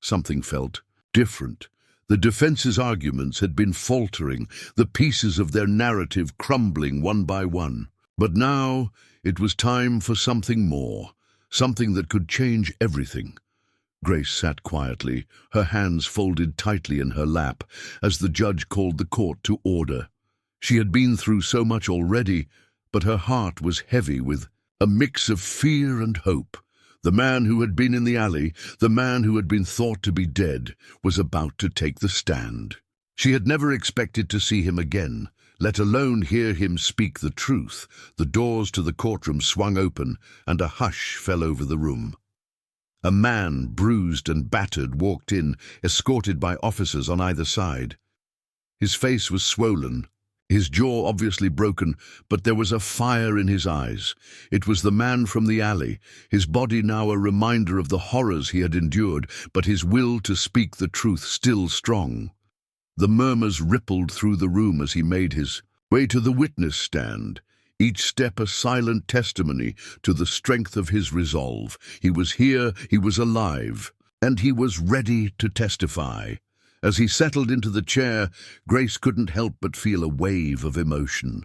something felt different. The defense's arguments had been faltering, the pieces of their narrative crumbling one by one. But now it was time for something more, something that could change everything. Grace sat quietly, her hands folded tightly in her lap, as the judge called the court to order. She had been through so much already, but her heart was heavy with a mix of fear and hope. The man who had been in the alley, the man who had been thought to be dead, was about to take the stand. She had never expected to see him again, let alone hear him speak the truth. The doors to the courtroom swung open, and a hush fell over the room. A man, bruised and battered, walked in, escorted by officers on either side. His face was swollen, his jaw obviously broken, but there was a fire in his eyes. It was the man from the alley, his body now a reminder of the horrors he had endured, but his will to speak the truth still strong. The murmurs rippled through the room as he made his way to the witness stand, each step a silent testimony to the strength of his resolve. He was here, he was alive, and he was ready to testify. As he settled into the chair, Grace couldn't help but feel a wave of emotion.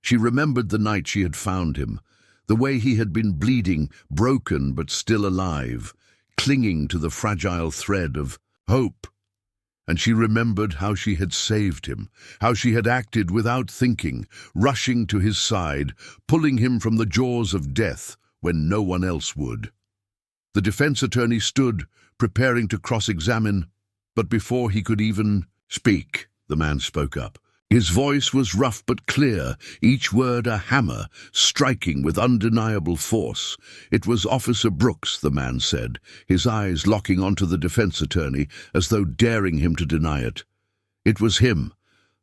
She remembered the night she had found him, the way he had been bleeding, broken but still alive, clinging to the fragile thread of hope. And she remembered how she had saved him, how she had acted without thinking, rushing to his side, pulling him from the jaws of death when no one else would. The defense attorney stood, preparing to cross-examine, but before he could even speak, the man spoke up. His voice was rough but clear, each word a hammer, striking with undeniable force. It was Officer Brooks, the man said, his eyes locking onto the defense attorney as though daring him to deny it. It was him,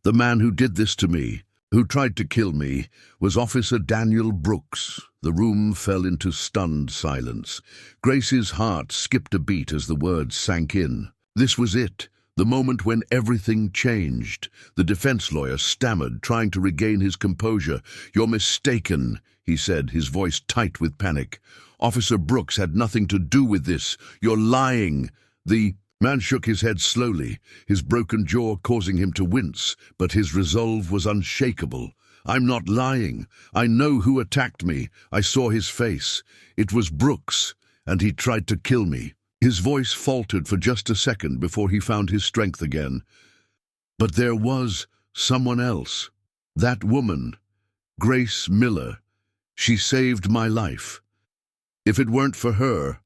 the man who did this to me, who tried to kill me, was Officer Daniel Brooks. The room fell into stunned silence. Grace's heart skipped a beat as the words sank in. This was it, the moment when everything changed. The defense lawyer stammered, trying to regain his composure. "You're mistaken," he said, his voice tight with panic. "Officer Brooks had nothing to do with this. You're lying." The man shook his head slowly, his broken jaw causing him to wince, but his resolve was unshakable. "I'm not lying. I know who attacked me. I saw his face. It was Brooks, and he tried to kill me." His voice faltered for just a second before he found his strength again. "But there was someone else. That woman, Grace Miller. She saved my life. If it weren't for her,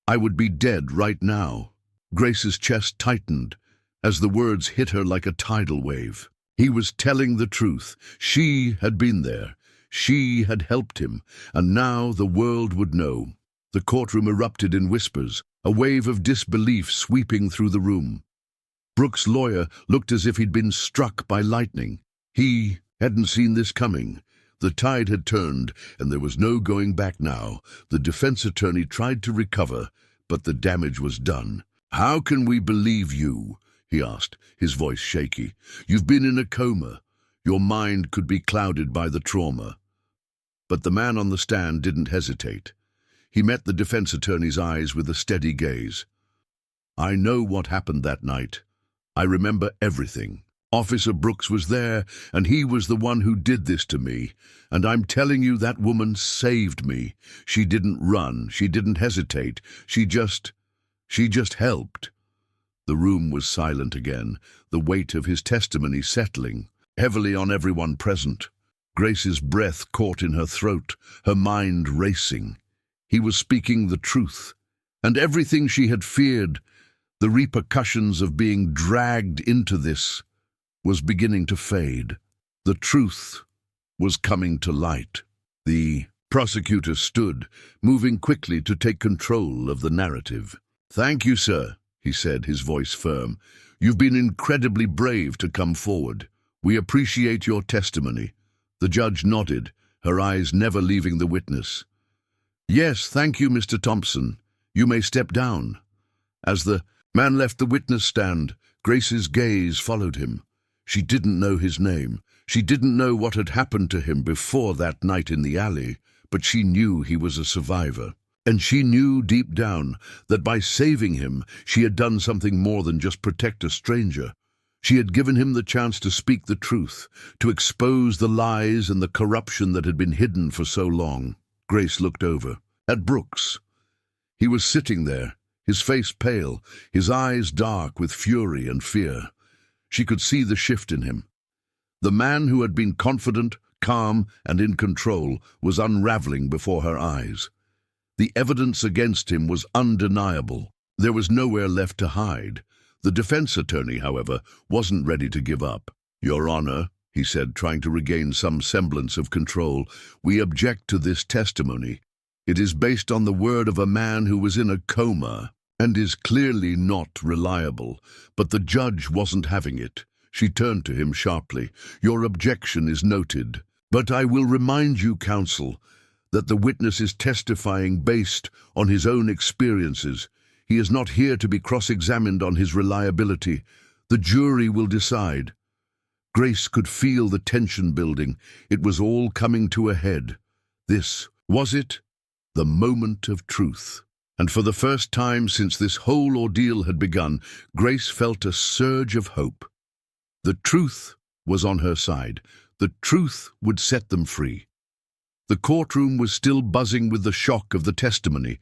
I would be dead right now." Grace's chest tightened as the words hit her like a tidal wave. He was telling the truth. She had been there. She had helped him, and now the world would know. The courtroom erupted in whispers, a wave of disbelief sweeping through the room. Brooks' lawyer looked as if he'd been struck by lightning. He hadn't seen this coming. The tide had turned, and there was no going back now. The defense attorney tried to recover, but the damage was done. "How can we believe you?" he asked, his voice shaky. "You've been in a coma. Your mind could be clouded by the trauma." But the man on the stand didn't hesitate. He met the defense attorney's eyes with a steady gaze. "I know what happened that night. I remember everything. Officer Brooks was there, and he was the one who did this to me. And I'm telling you, that woman saved me. She didn't run. She didn't hesitate. She just helped." The room was silent again, the weight of his testimony settling heavily on everyone present. Grace's breath caught in her throat, her mind racing. He was speaking the truth, and everything she had feared, the repercussions of being dragged into this, was beginning to fade. The truth was coming to light. The prosecutor stood, moving quickly to take control of the narrative. "Thank you, sir," he said, his voice firm. "You've been incredibly brave to come forward. We appreciate your testimony." The judge nodded, her eyes never leaving the witness. "Yes, thank you, Mr. Thompson. You may step down." As the man left the witness stand, Grace's gaze followed him. She didn't know his name. She didn't know what had happened to him before that night in the alley, but she knew he was a survivor. And she knew deep down that by saving him, she had done something more than just protect a stranger. She had given him the chance to speak the truth, to expose the lies and the corruption that had been hidden for so long. Grace looked over at Brooks. He was sitting there, his face pale, his eyes dark with fury and fear. She could see the shift in him. The man who had been confident, calm, and in control was unraveling before her eyes. The evidence against him was undeniable. There was nowhere left to hide. The defense attorney, however, wasn't ready to give up. "Your Honor," he said, trying to regain some semblance of control, "we object to this testimony. It is based on the word of a man who was in a coma and is clearly not reliable." But the judge wasn't having it. She turned to him sharply. "Your objection is noted, but I will remind you, counsel, that the witness is testifying based on his own experiences. He is not here to be cross-examined on his reliability. The jury will decide." Grace could feel the tension building. It was all coming to a head. This, was it? The moment of truth. And for the first time since this whole ordeal had begun, Grace felt a surge of hope. The truth was on her side. The truth would set them free. The courtroom was still buzzing with the shock of the testimony,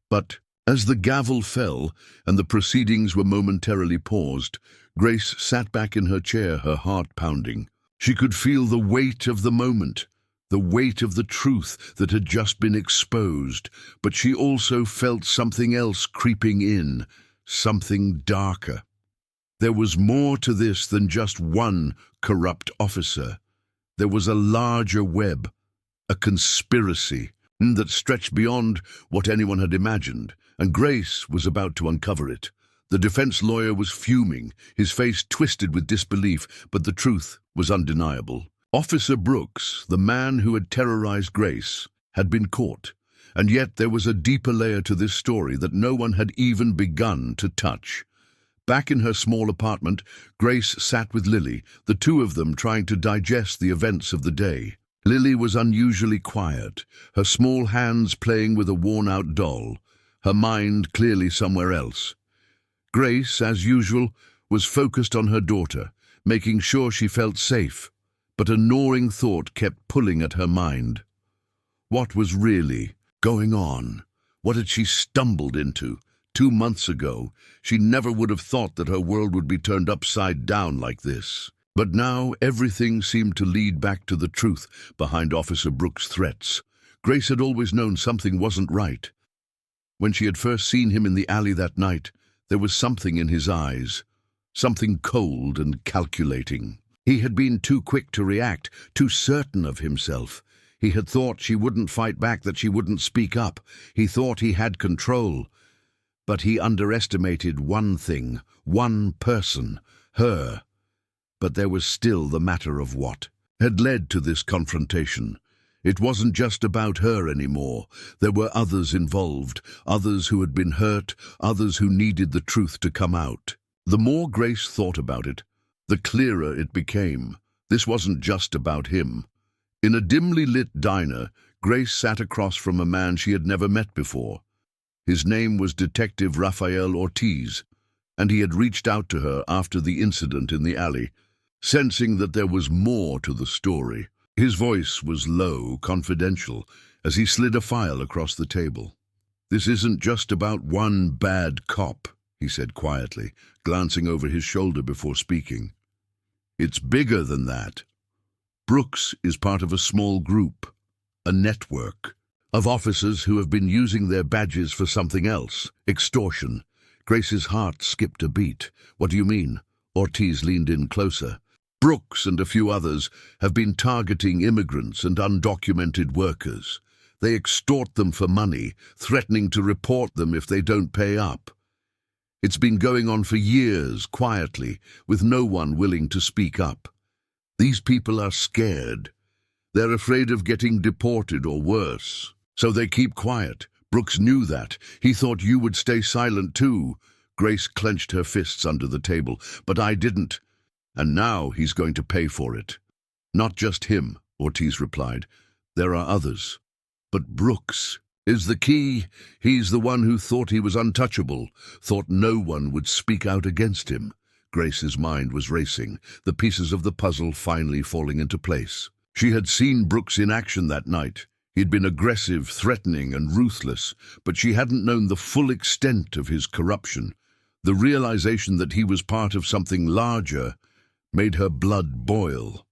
but as the gavel fell and the proceedings were momentarily paused, Grace sat back in her chair, her heart pounding. She could feel the weight of the moment, the weight of the truth that had just been exposed, but she also felt something else creeping in, something darker. There was more to this than just one corrupt officer. There was a larger web, a conspiracy that stretched beyond what anyone had imagined, and Grace was about to uncover it. The defense lawyer was fuming, his face twisted with disbelief, but the truth was undeniable. Officer Brooks, the man who had terrorized Grace, had been caught, and yet there was a deeper layer to this story that no one had even begun to touch. Back in her small apartment, Grace sat with Lily, the two of them trying to digest the events of the day. Lily was unusually quiet, her small hands playing with a worn-out doll, her mind clearly somewhere else. Grace, as usual, was focused on her daughter, making sure she felt safe, but a gnawing thought kept pulling at her mind. What was really going on? What had she stumbled into? 2 months ago, she never would have thought that her world would be turned upside down like this. But now everything seemed to lead back to the truth behind Officer Brooks' threats. Grace had always known something wasn't right. When she had first seen him in the alley that night, there was something in his eyes, something cold and calculating. He had been too quick to react, too certain of himself. He had thought she wouldn't fight back, that she wouldn't speak up. He thought he had control. But he underestimated one thing, one person, her. But there was still the matter of what had led to this confrontation. It wasn't just about her anymore. There were others involved, others who had been hurt, others who needed the truth to come out. The more Grace thought about it, the clearer it became. This wasn't just about him. In a dimly lit diner, Grace sat across from a man she had never met before. His name was Detective Rafael Ortiz, and he had reached out to her after the incident in the alley, sensing that there was more to the story. His voice was low, confidential, as he slid a file across the table. "This isn't just about one bad cop," he said quietly, glancing over his shoulder before speaking. "It's bigger than that. Brooks is part of a small group, a network, of officers who have been using their badges for something else, extortion." Grace's heart skipped a beat. "What do you mean?" Ortiz leaned in closer. "Brooks and a few others have been targeting immigrants and undocumented workers. They extort them for money, threatening to report them if they don't pay up. It's been going on for years, quietly, with no one willing to speak up. These people are scared. They're afraid of getting deported or worse. So they keep quiet. Brooks knew that. He thought you would stay silent too." Grace clenched her fists under the table. "But I didn't. And now he's going to pay for it." "Not just him," Ortiz replied. "There are others. But Brooks is the key. He's the one who thought he was untouchable, thought no one would speak out against him." Grace's mind was racing, the pieces of the puzzle finally falling into place. She had seen Brooks in action that night. He'd been aggressive, threatening, and ruthless, but she hadn't known the full extent of his corruption. The realization that he was part of something larger made her blood boil.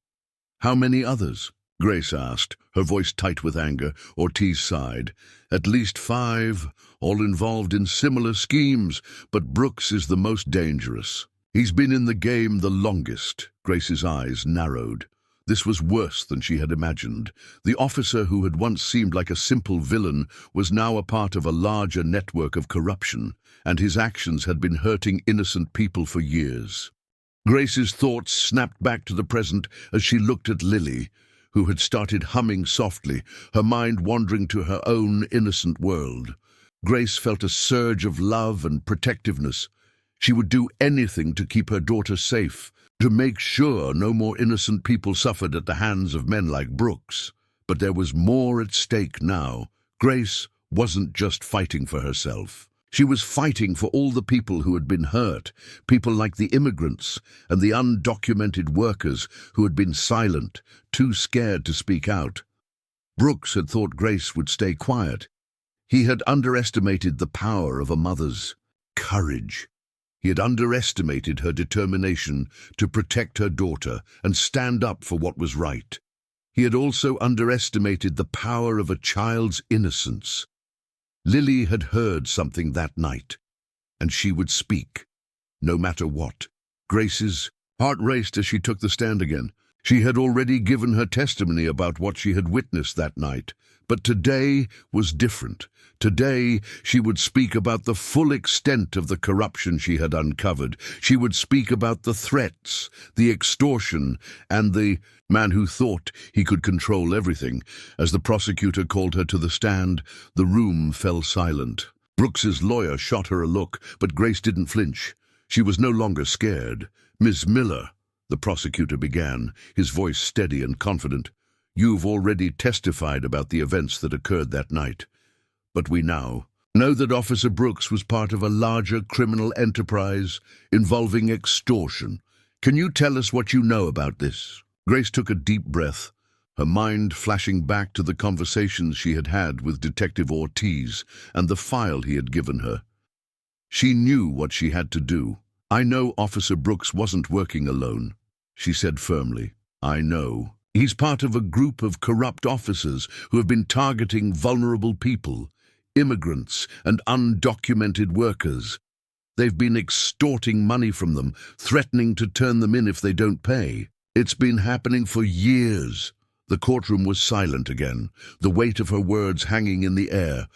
"How many others?" Grace asked, her voice tight with anger. Ortiz sighed. "At least 5, all involved in similar schemes, but Brooks is the most dangerous. He's been in the game the longest." Grace's eyes narrowed. This was worse than she had imagined. The officer who had once seemed like a simple villain was now a part of a larger network of corruption, and his actions had been hurting innocent people for years. Grace's thoughts snapped back to the present as she looked at Lily, who had started humming softly, her mind wandering to her own innocent world. Grace felt a surge of love and protectiveness. She would do anything to keep her daughter safe, to make sure no more innocent people suffered at the hands of men like Brooks. But there was more at stake now. Grace wasn't just fighting for herself. She was fighting for all the people who had been hurt, people like the immigrants and the undocumented workers who had been silent, too scared to speak out. Brooks had thought Grace would stay quiet. He had underestimated the power of a mother's courage. He had underestimated her determination to protect her daughter and stand up for what was right. He had also underestimated the power of a child's innocence. Lily had heard something that night, and she would speak, no matter what. Grace's heart raced as she took the stand again. She had already given her testimony about what she had witnessed that night, but today was different. Today she would speak about the full extent of the corruption she had uncovered. She would speak about the threats, the extortion, and the man who thought he could control everything. As the prosecutor called her to the stand, the room fell silent. Brooks's lawyer shot her a look, but Grace didn't flinch. She was no longer scared. "Miss Miller," the prosecutor began, his voice steady and confident, "you've already testified about the events that occurred that night. But we now know that Officer Brooks was part of a larger criminal enterprise involving extortion. Can you tell us what you know about this?" Grace took a deep breath, her mind flashing back to the conversations she had had with Detective Ortiz and the file he had given her. She knew what she had to do. "I know Officer Brooks wasn't working alone," she said firmly. "I know. He's part of a group of corrupt officers who have been targeting vulnerable people, immigrants and undocumented workers. They've been extorting money from them, threatening to turn them in if they don't pay. It's been happening for years." The courtroom was silent again, the weight of her words hanging in the air.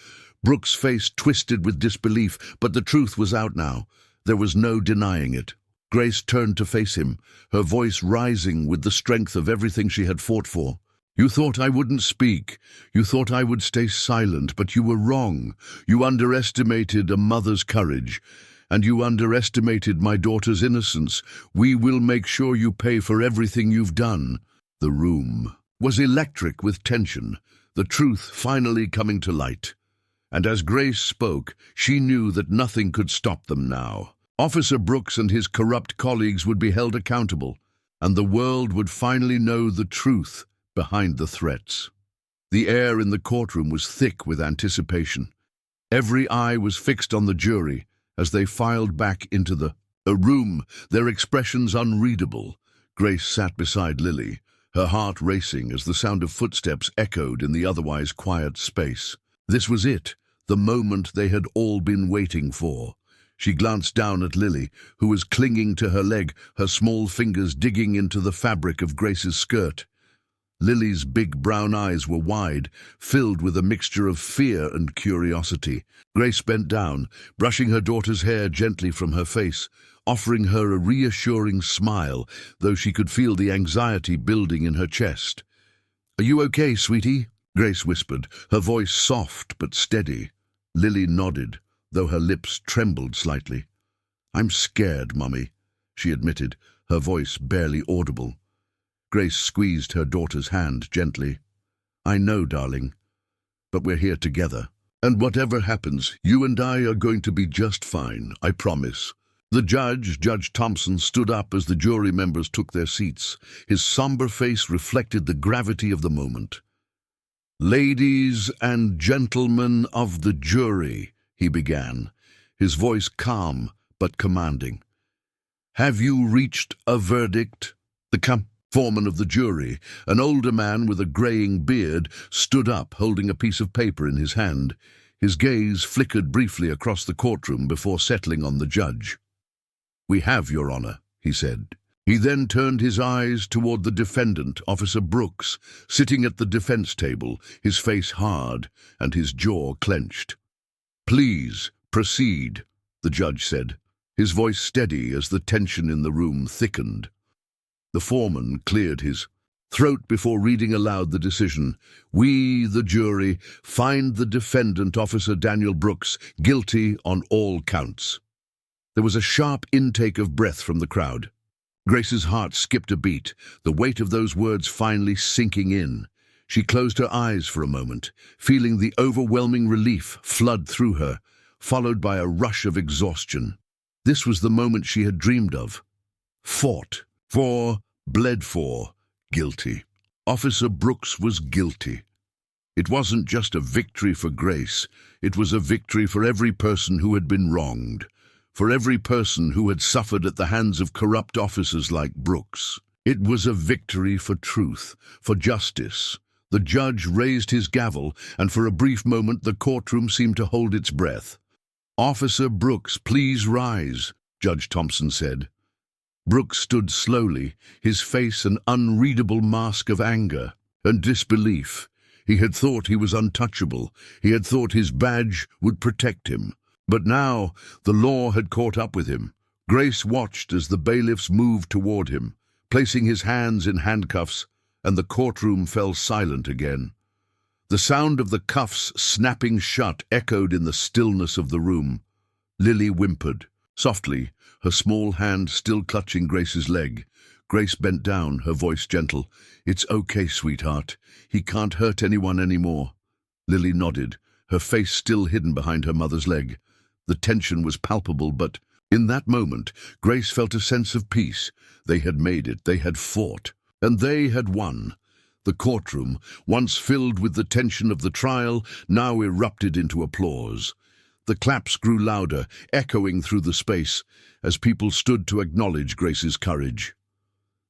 Brooks' face twisted with disbelief, but the truth was out now. There was no denying it. Grace turned to face him, her voice rising with the strength of everything she had fought for. You thought I wouldn't speak. You thought I would stay silent, but you were wrong. You underestimated a mother's courage, and you underestimated my daughter's innocence. We will make sure you pay for everything you've done." The room was electric with tension, the truth finally coming to light. And as Grace spoke, she knew that nothing could stop them now. Officer Brooks and his corrupt colleagues would be held accountable, and the world would finally know the truth behind the threats. The air in the courtroom was thick with anticipation. Every eye was fixed on the jury as they filed back into the room, their expressions unreadable. Grace sat beside Lily, her heart racing as the sound of footsteps echoed in the otherwise quiet space. This was it, the moment they had all been waiting for. She glanced down at Lily, who was clinging to her leg, her small fingers digging into the fabric of Grace's skirt. Lily's big brown eyes were wide, filled with a mixture of fear and curiosity. Grace bent down, brushing her daughter's hair gently from her face, offering her a reassuring smile, though she could feel the anxiety building in her chest. "Are you okay, sweetie?" Grace whispered, her voice soft but steady. Lily nodded, though her lips trembled slightly. "I'm scared, Mummy," she admitted, her voice barely audible. Grace squeezed her daughter's hand gently. "I know, darling, but we're here together. And whatever happens, you and I are going to be just fine, I promise." The judge, Judge Thompson, stood up as the jury members took their seats. His somber face reflected the gravity of the moment. "Ladies and gentlemen of the jury," he began, his voice calm but commanding. "Have you reached a verdict?" The foreman of the jury, an older man with a graying beard, stood up, holding a piece of paper in his hand. His gaze flickered briefly across the courtroom before settling on the judge. "We have, Your Honor," he said. He then turned his eyes toward the defendant, Officer Brooks, sitting at the defense table, his face hard and his jaw clenched. "Please, proceed," the judge said, his voice steady as the tension in the room thickened. The foreman cleared his throat before reading aloud the decision. "We, the jury, find the defendant, Officer Daniel Brooks, guilty on all counts." There was a sharp intake of breath from the crowd. Grace's heart skipped a beat, the weight of those words finally sinking in. She closed her eyes for a moment, feeling the overwhelming relief flood through her, followed by a rush of exhaustion. This was the moment she had dreamed of. Fought for, bled for, guilty. Officer Brooks was guilty. It wasn't just a victory for Grace, it was a victory for every person who had been wronged, for every person who had suffered at the hands of corrupt officers like Brooks. It was a victory for truth, for justice. The judge raised his gavel, and for a brief moment the courtroom seemed to hold its breath. "Officer Brooks, please rise," Judge Thompson said. Brooks stood slowly, his face an unreadable mask of anger and disbelief. He had thought he was untouchable. He had thought his badge would protect him. But now the law had caught up with him. Grace watched as the bailiffs moved toward him, placing his hands in handcuffs, and the courtroom fell silent again. The sound of the cuffs snapping shut echoed in the stillness of the room. Lily whimpered, softly, her small hand still clutching Grace's leg. Grace bent down, her voice gentle. "It's okay, sweetheart. He can't hurt anyone anymore." Lily nodded, her face still hidden behind her mother's leg. The tension was palpable, but in that moment, Grace felt a sense of peace. They had made it, they had fought, and they had won. The courtroom, once filled with the tension of the trial, now erupted into applause. The claps grew louder, echoing through the space, as people stood to acknowledge Grace's courage.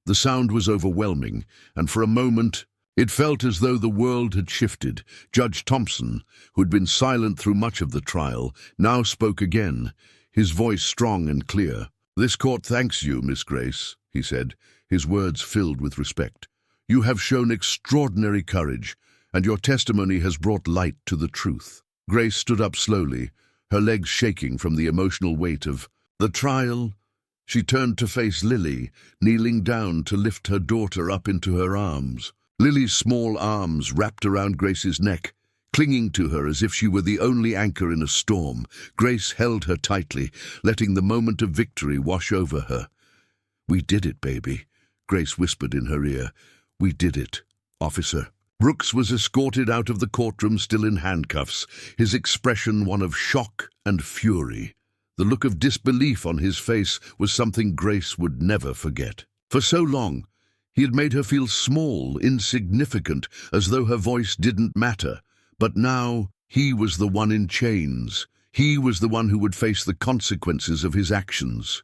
The sound was overwhelming, and for a moment, it felt as though the world had shifted. Judge Thompson, who had been silent through much of the trial, now spoke again, his voice strong and clear. "This court thanks you, Miss Grace," he said, his words filled with respect. "You have shown extraordinary courage, and your testimony has brought light to the truth." Grace stood up slowly, her legs shaking from the emotional weight of the trial. She turned to face Lily, kneeling down to lift her daughter up into her arms. Lily's small arms wrapped around Grace's neck, clinging to her as if she were the only anchor in a storm. Grace held her tightly, letting the moment of victory wash over her. "We did it, baby," Grace whispered in her ear. "We did it, officer." Brooks was escorted out of the courtroom still in handcuffs, his expression one of shock and fury. The look of disbelief on his face was something Grace would never forget. For so long, he had made her feel small, insignificant, as though her voice didn't matter. But now, he was the one in chains. He was the one who would face the consequences of his actions.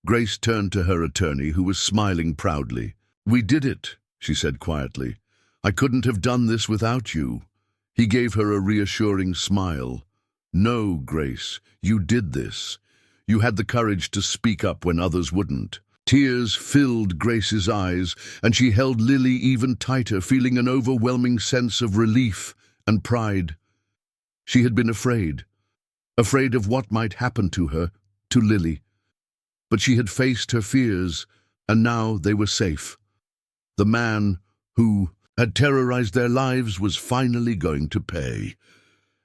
Grace turned to her attorney, who was smiling proudly. "We did it," she said quietly. "I couldn't have done this without you." He gave her a reassuring smile. "No, Grace, you did this. You had the courage to speak up when others wouldn't." Tears filled Grace's eyes, and she held Lily even tighter, feeling an overwhelming sense of relief and pride. She had been afraid of what might happen to her, to Lily. But she had faced her fears, and now they were safe. The man who had terrorized their lives was finally going to pay.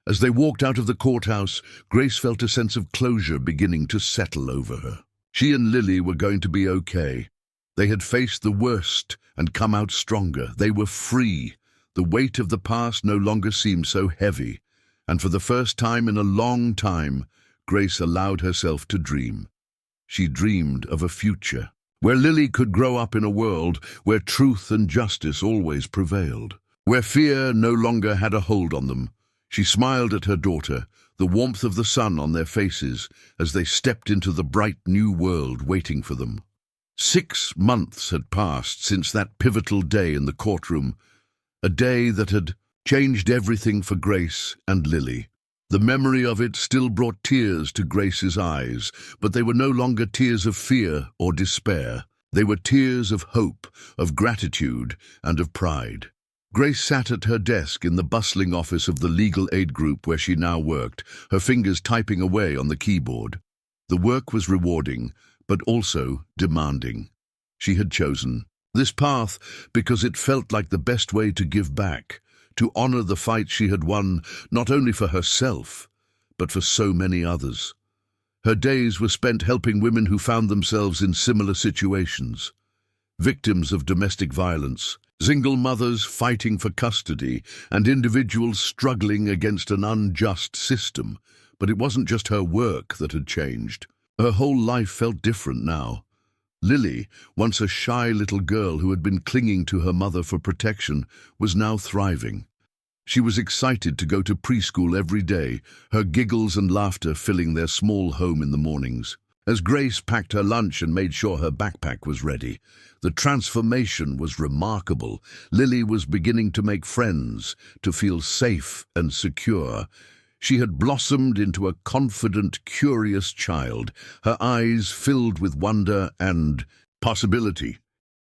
As they walked out of the courthouse, Grace felt a sense of closure beginning to settle over her. She and Lily were going to be okay. They had faced the worst and come out stronger. They were free. The weight of the past no longer seemed so heavy, and for the first time in a long time, Grace allowed herself to dream. She dreamed of a future where Lily could grow up in a world where truth and justice always prevailed, where fear no longer had a hold on them. She smiled at her daughter, the warmth of the sun on their faces as they stepped into the bright new world waiting for them. 6 months had passed since that pivotal day in the courtroom, a day that had changed everything for Grace and Lily. The memory of it still brought tears to Grace's eyes, but they were no longer tears of fear or despair. They were tears of hope, of gratitude, and of pride. Grace sat at her desk in the bustling office of the legal aid group where she now worked, her fingers typing away on the keyboard. The work was rewarding, but also demanding. She had chosen this path because it felt like the best way to give back, to honor the fight she had won, not only for herself, but for so many others. Her days were spent helping women who found themselves in similar situations. Victims of domestic violence, single mothers fighting for custody, and individuals struggling against an unjust system. But it wasn't just her work that had changed. Her whole life felt different now. Lily, once a shy little girl who had been clinging to her mother for protection, was now thriving. She was excited to go to preschool every day, her giggles and laughter filling their small home in the mornings. As Grace packed her lunch and made sure her backpack was ready, the transformation was remarkable. Lily was beginning to make friends, to feel safe and secure. She had blossomed into a confident, curious child, her eyes filled with wonder and possibility.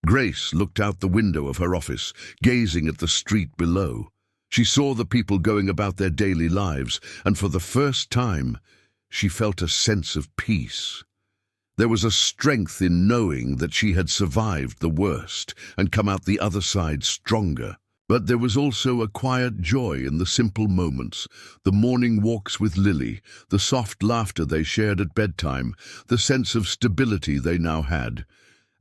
Grace looked out the window of her office, gazing at the street below. She saw the people going about their daily lives, and for the first time, she felt a sense of peace. There was a strength in knowing that she had survived the worst and come out the other side stronger. But there was also a quiet joy in the simple moments, the morning walks with Lily, the soft laughter they shared at bedtime, the sense of stability they now had.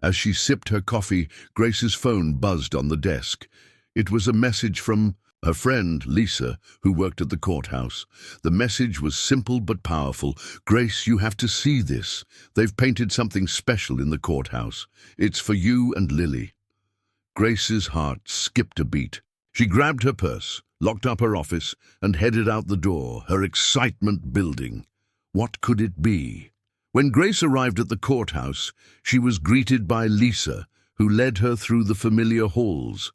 As she sipped her coffee, Grace's phone buzzed on the desk. It was a message from her friend, Lisa, who worked at the courthouse. The message was simple but powerful. "Grace, you have to see this. They've painted something special in the courthouse. It's for you and Lily." Grace's heart skipped a beat. She grabbed her purse, locked up her office, and headed out the door, her excitement building. What could it be? When Grace arrived at the courthouse, she was greeted by Lisa, who led her through the familiar halls.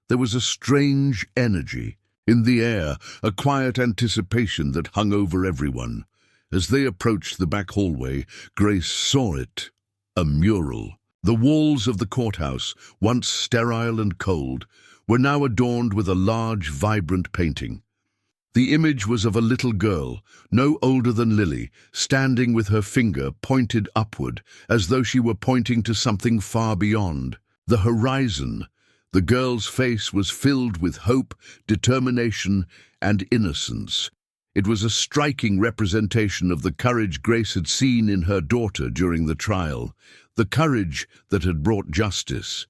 There was a strange energy in the air, a quiet anticipation that hung over everyone. As they approached the back hallway, Grace saw it, a mural. The walls of the courthouse, once sterile and cold, were now adorned with a large, vibrant painting. The image was of a little girl, no older than Lily, standing with her finger pointed upward, as though she were pointing to something far beyond. The horizon, The girl's face was filled with hope, determination, and innocence. It was a striking representation of the courage Grace had seen in her daughter during the trial, the courage that had brought justice.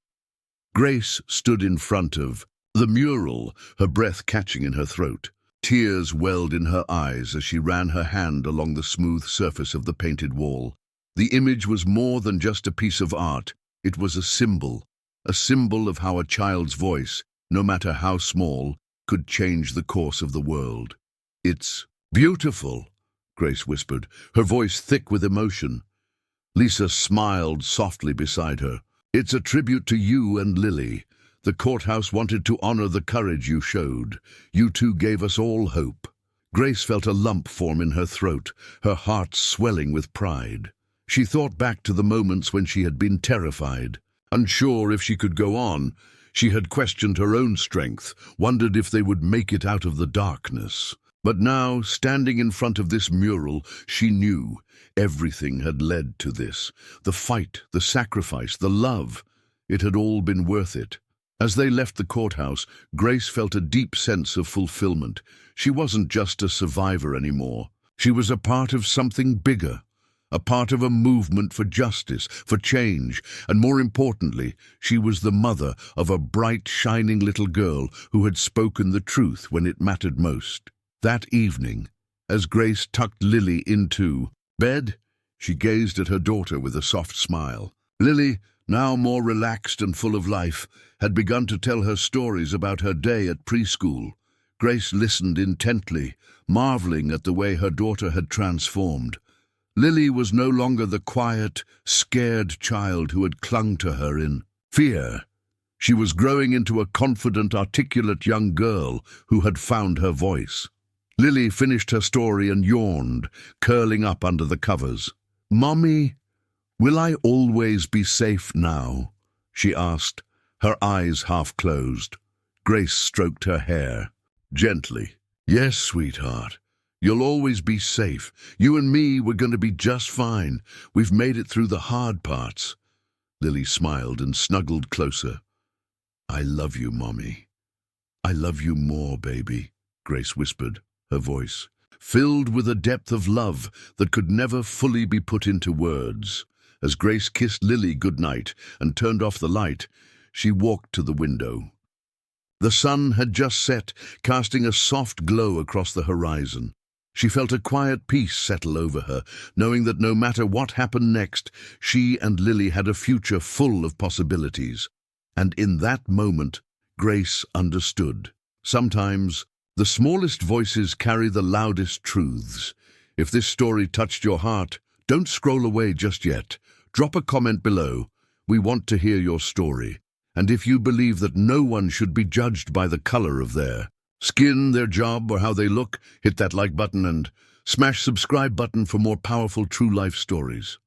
Grace stood in front of the mural, her breath catching in her throat. Tears welled in her eyes as she ran her hand along the smooth surface of the painted wall. The image was more than just a piece of art. It was a symbol of how a child's voice, no matter how small, could change the course of the world. "It's beautiful," Grace whispered, her voice thick with emotion. Lisa smiled softly beside her. "It's a tribute to you and Lily. The courthouse wanted to honor the courage you showed. You two gave us all hope." Grace felt a lump form in her throat, her heart swelling with pride. She thought back to the moments when she had been terrified. Unsure if she could go on, she had questioned her own strength, wondered if they would make it out of the darkness. But now, standing in front of this mural, she knew everything had led to this. The fight, the sacrifice, the love. It had all been worth it. As they left the courthouse, Grace felt a deep sense of fulfillment. She wasn't just a survivor anymore. She was a part of something bigger, a part of a movement for justice, for change, and more importantly, she was the mother of a bright, shining little girl who had spoken the truth when it mattered most. That evening, as Grace tucked Lily into bed, she gazed at her daughter with a soft smile. Lily, now more relaxed and full of life, had begun to tell her stories about her day at preschool. Grace listened intently, marveling at the way her daughter had transformed. Lily was no longer the quiet, scared child who had clung to her in fear. She was growing into a confident, articulate young girl who had found her voice. Lily finished her story and yawned, curling up under the covers. "Mommy, will I always be safe now?" she asked, her eyes half closed. Grace stroked her hair gently. "Yes, sweetheart. You'll always be safe. You and me, we're going to be just fine. We've made it through the hard parts." Lily smiled and snuggled closer. "I love you, Mommy." "I love you more, baby," Grace whispered, her voice filled with a depth of love that could never fully be put into words. As Grace kissed Lily goodnight and turned off the light, she walked to the window. The sun had just set, casting a soft glow across the horizon. She felt a quiet peace settle over her, knowing that no matter what happened next, she and Lily had a future full of possibilities. And in that moment, Grace understood. Sometimes, the smallest voices carry the loudest truths. If this story touched your heart, don't scroll away just yet. Drop a comment below. We want to hear your story. And if you believe that no one should be judged by the color of their skin, their job, or how they look, hit that like button and smash subscribe button for more powerful true life stories.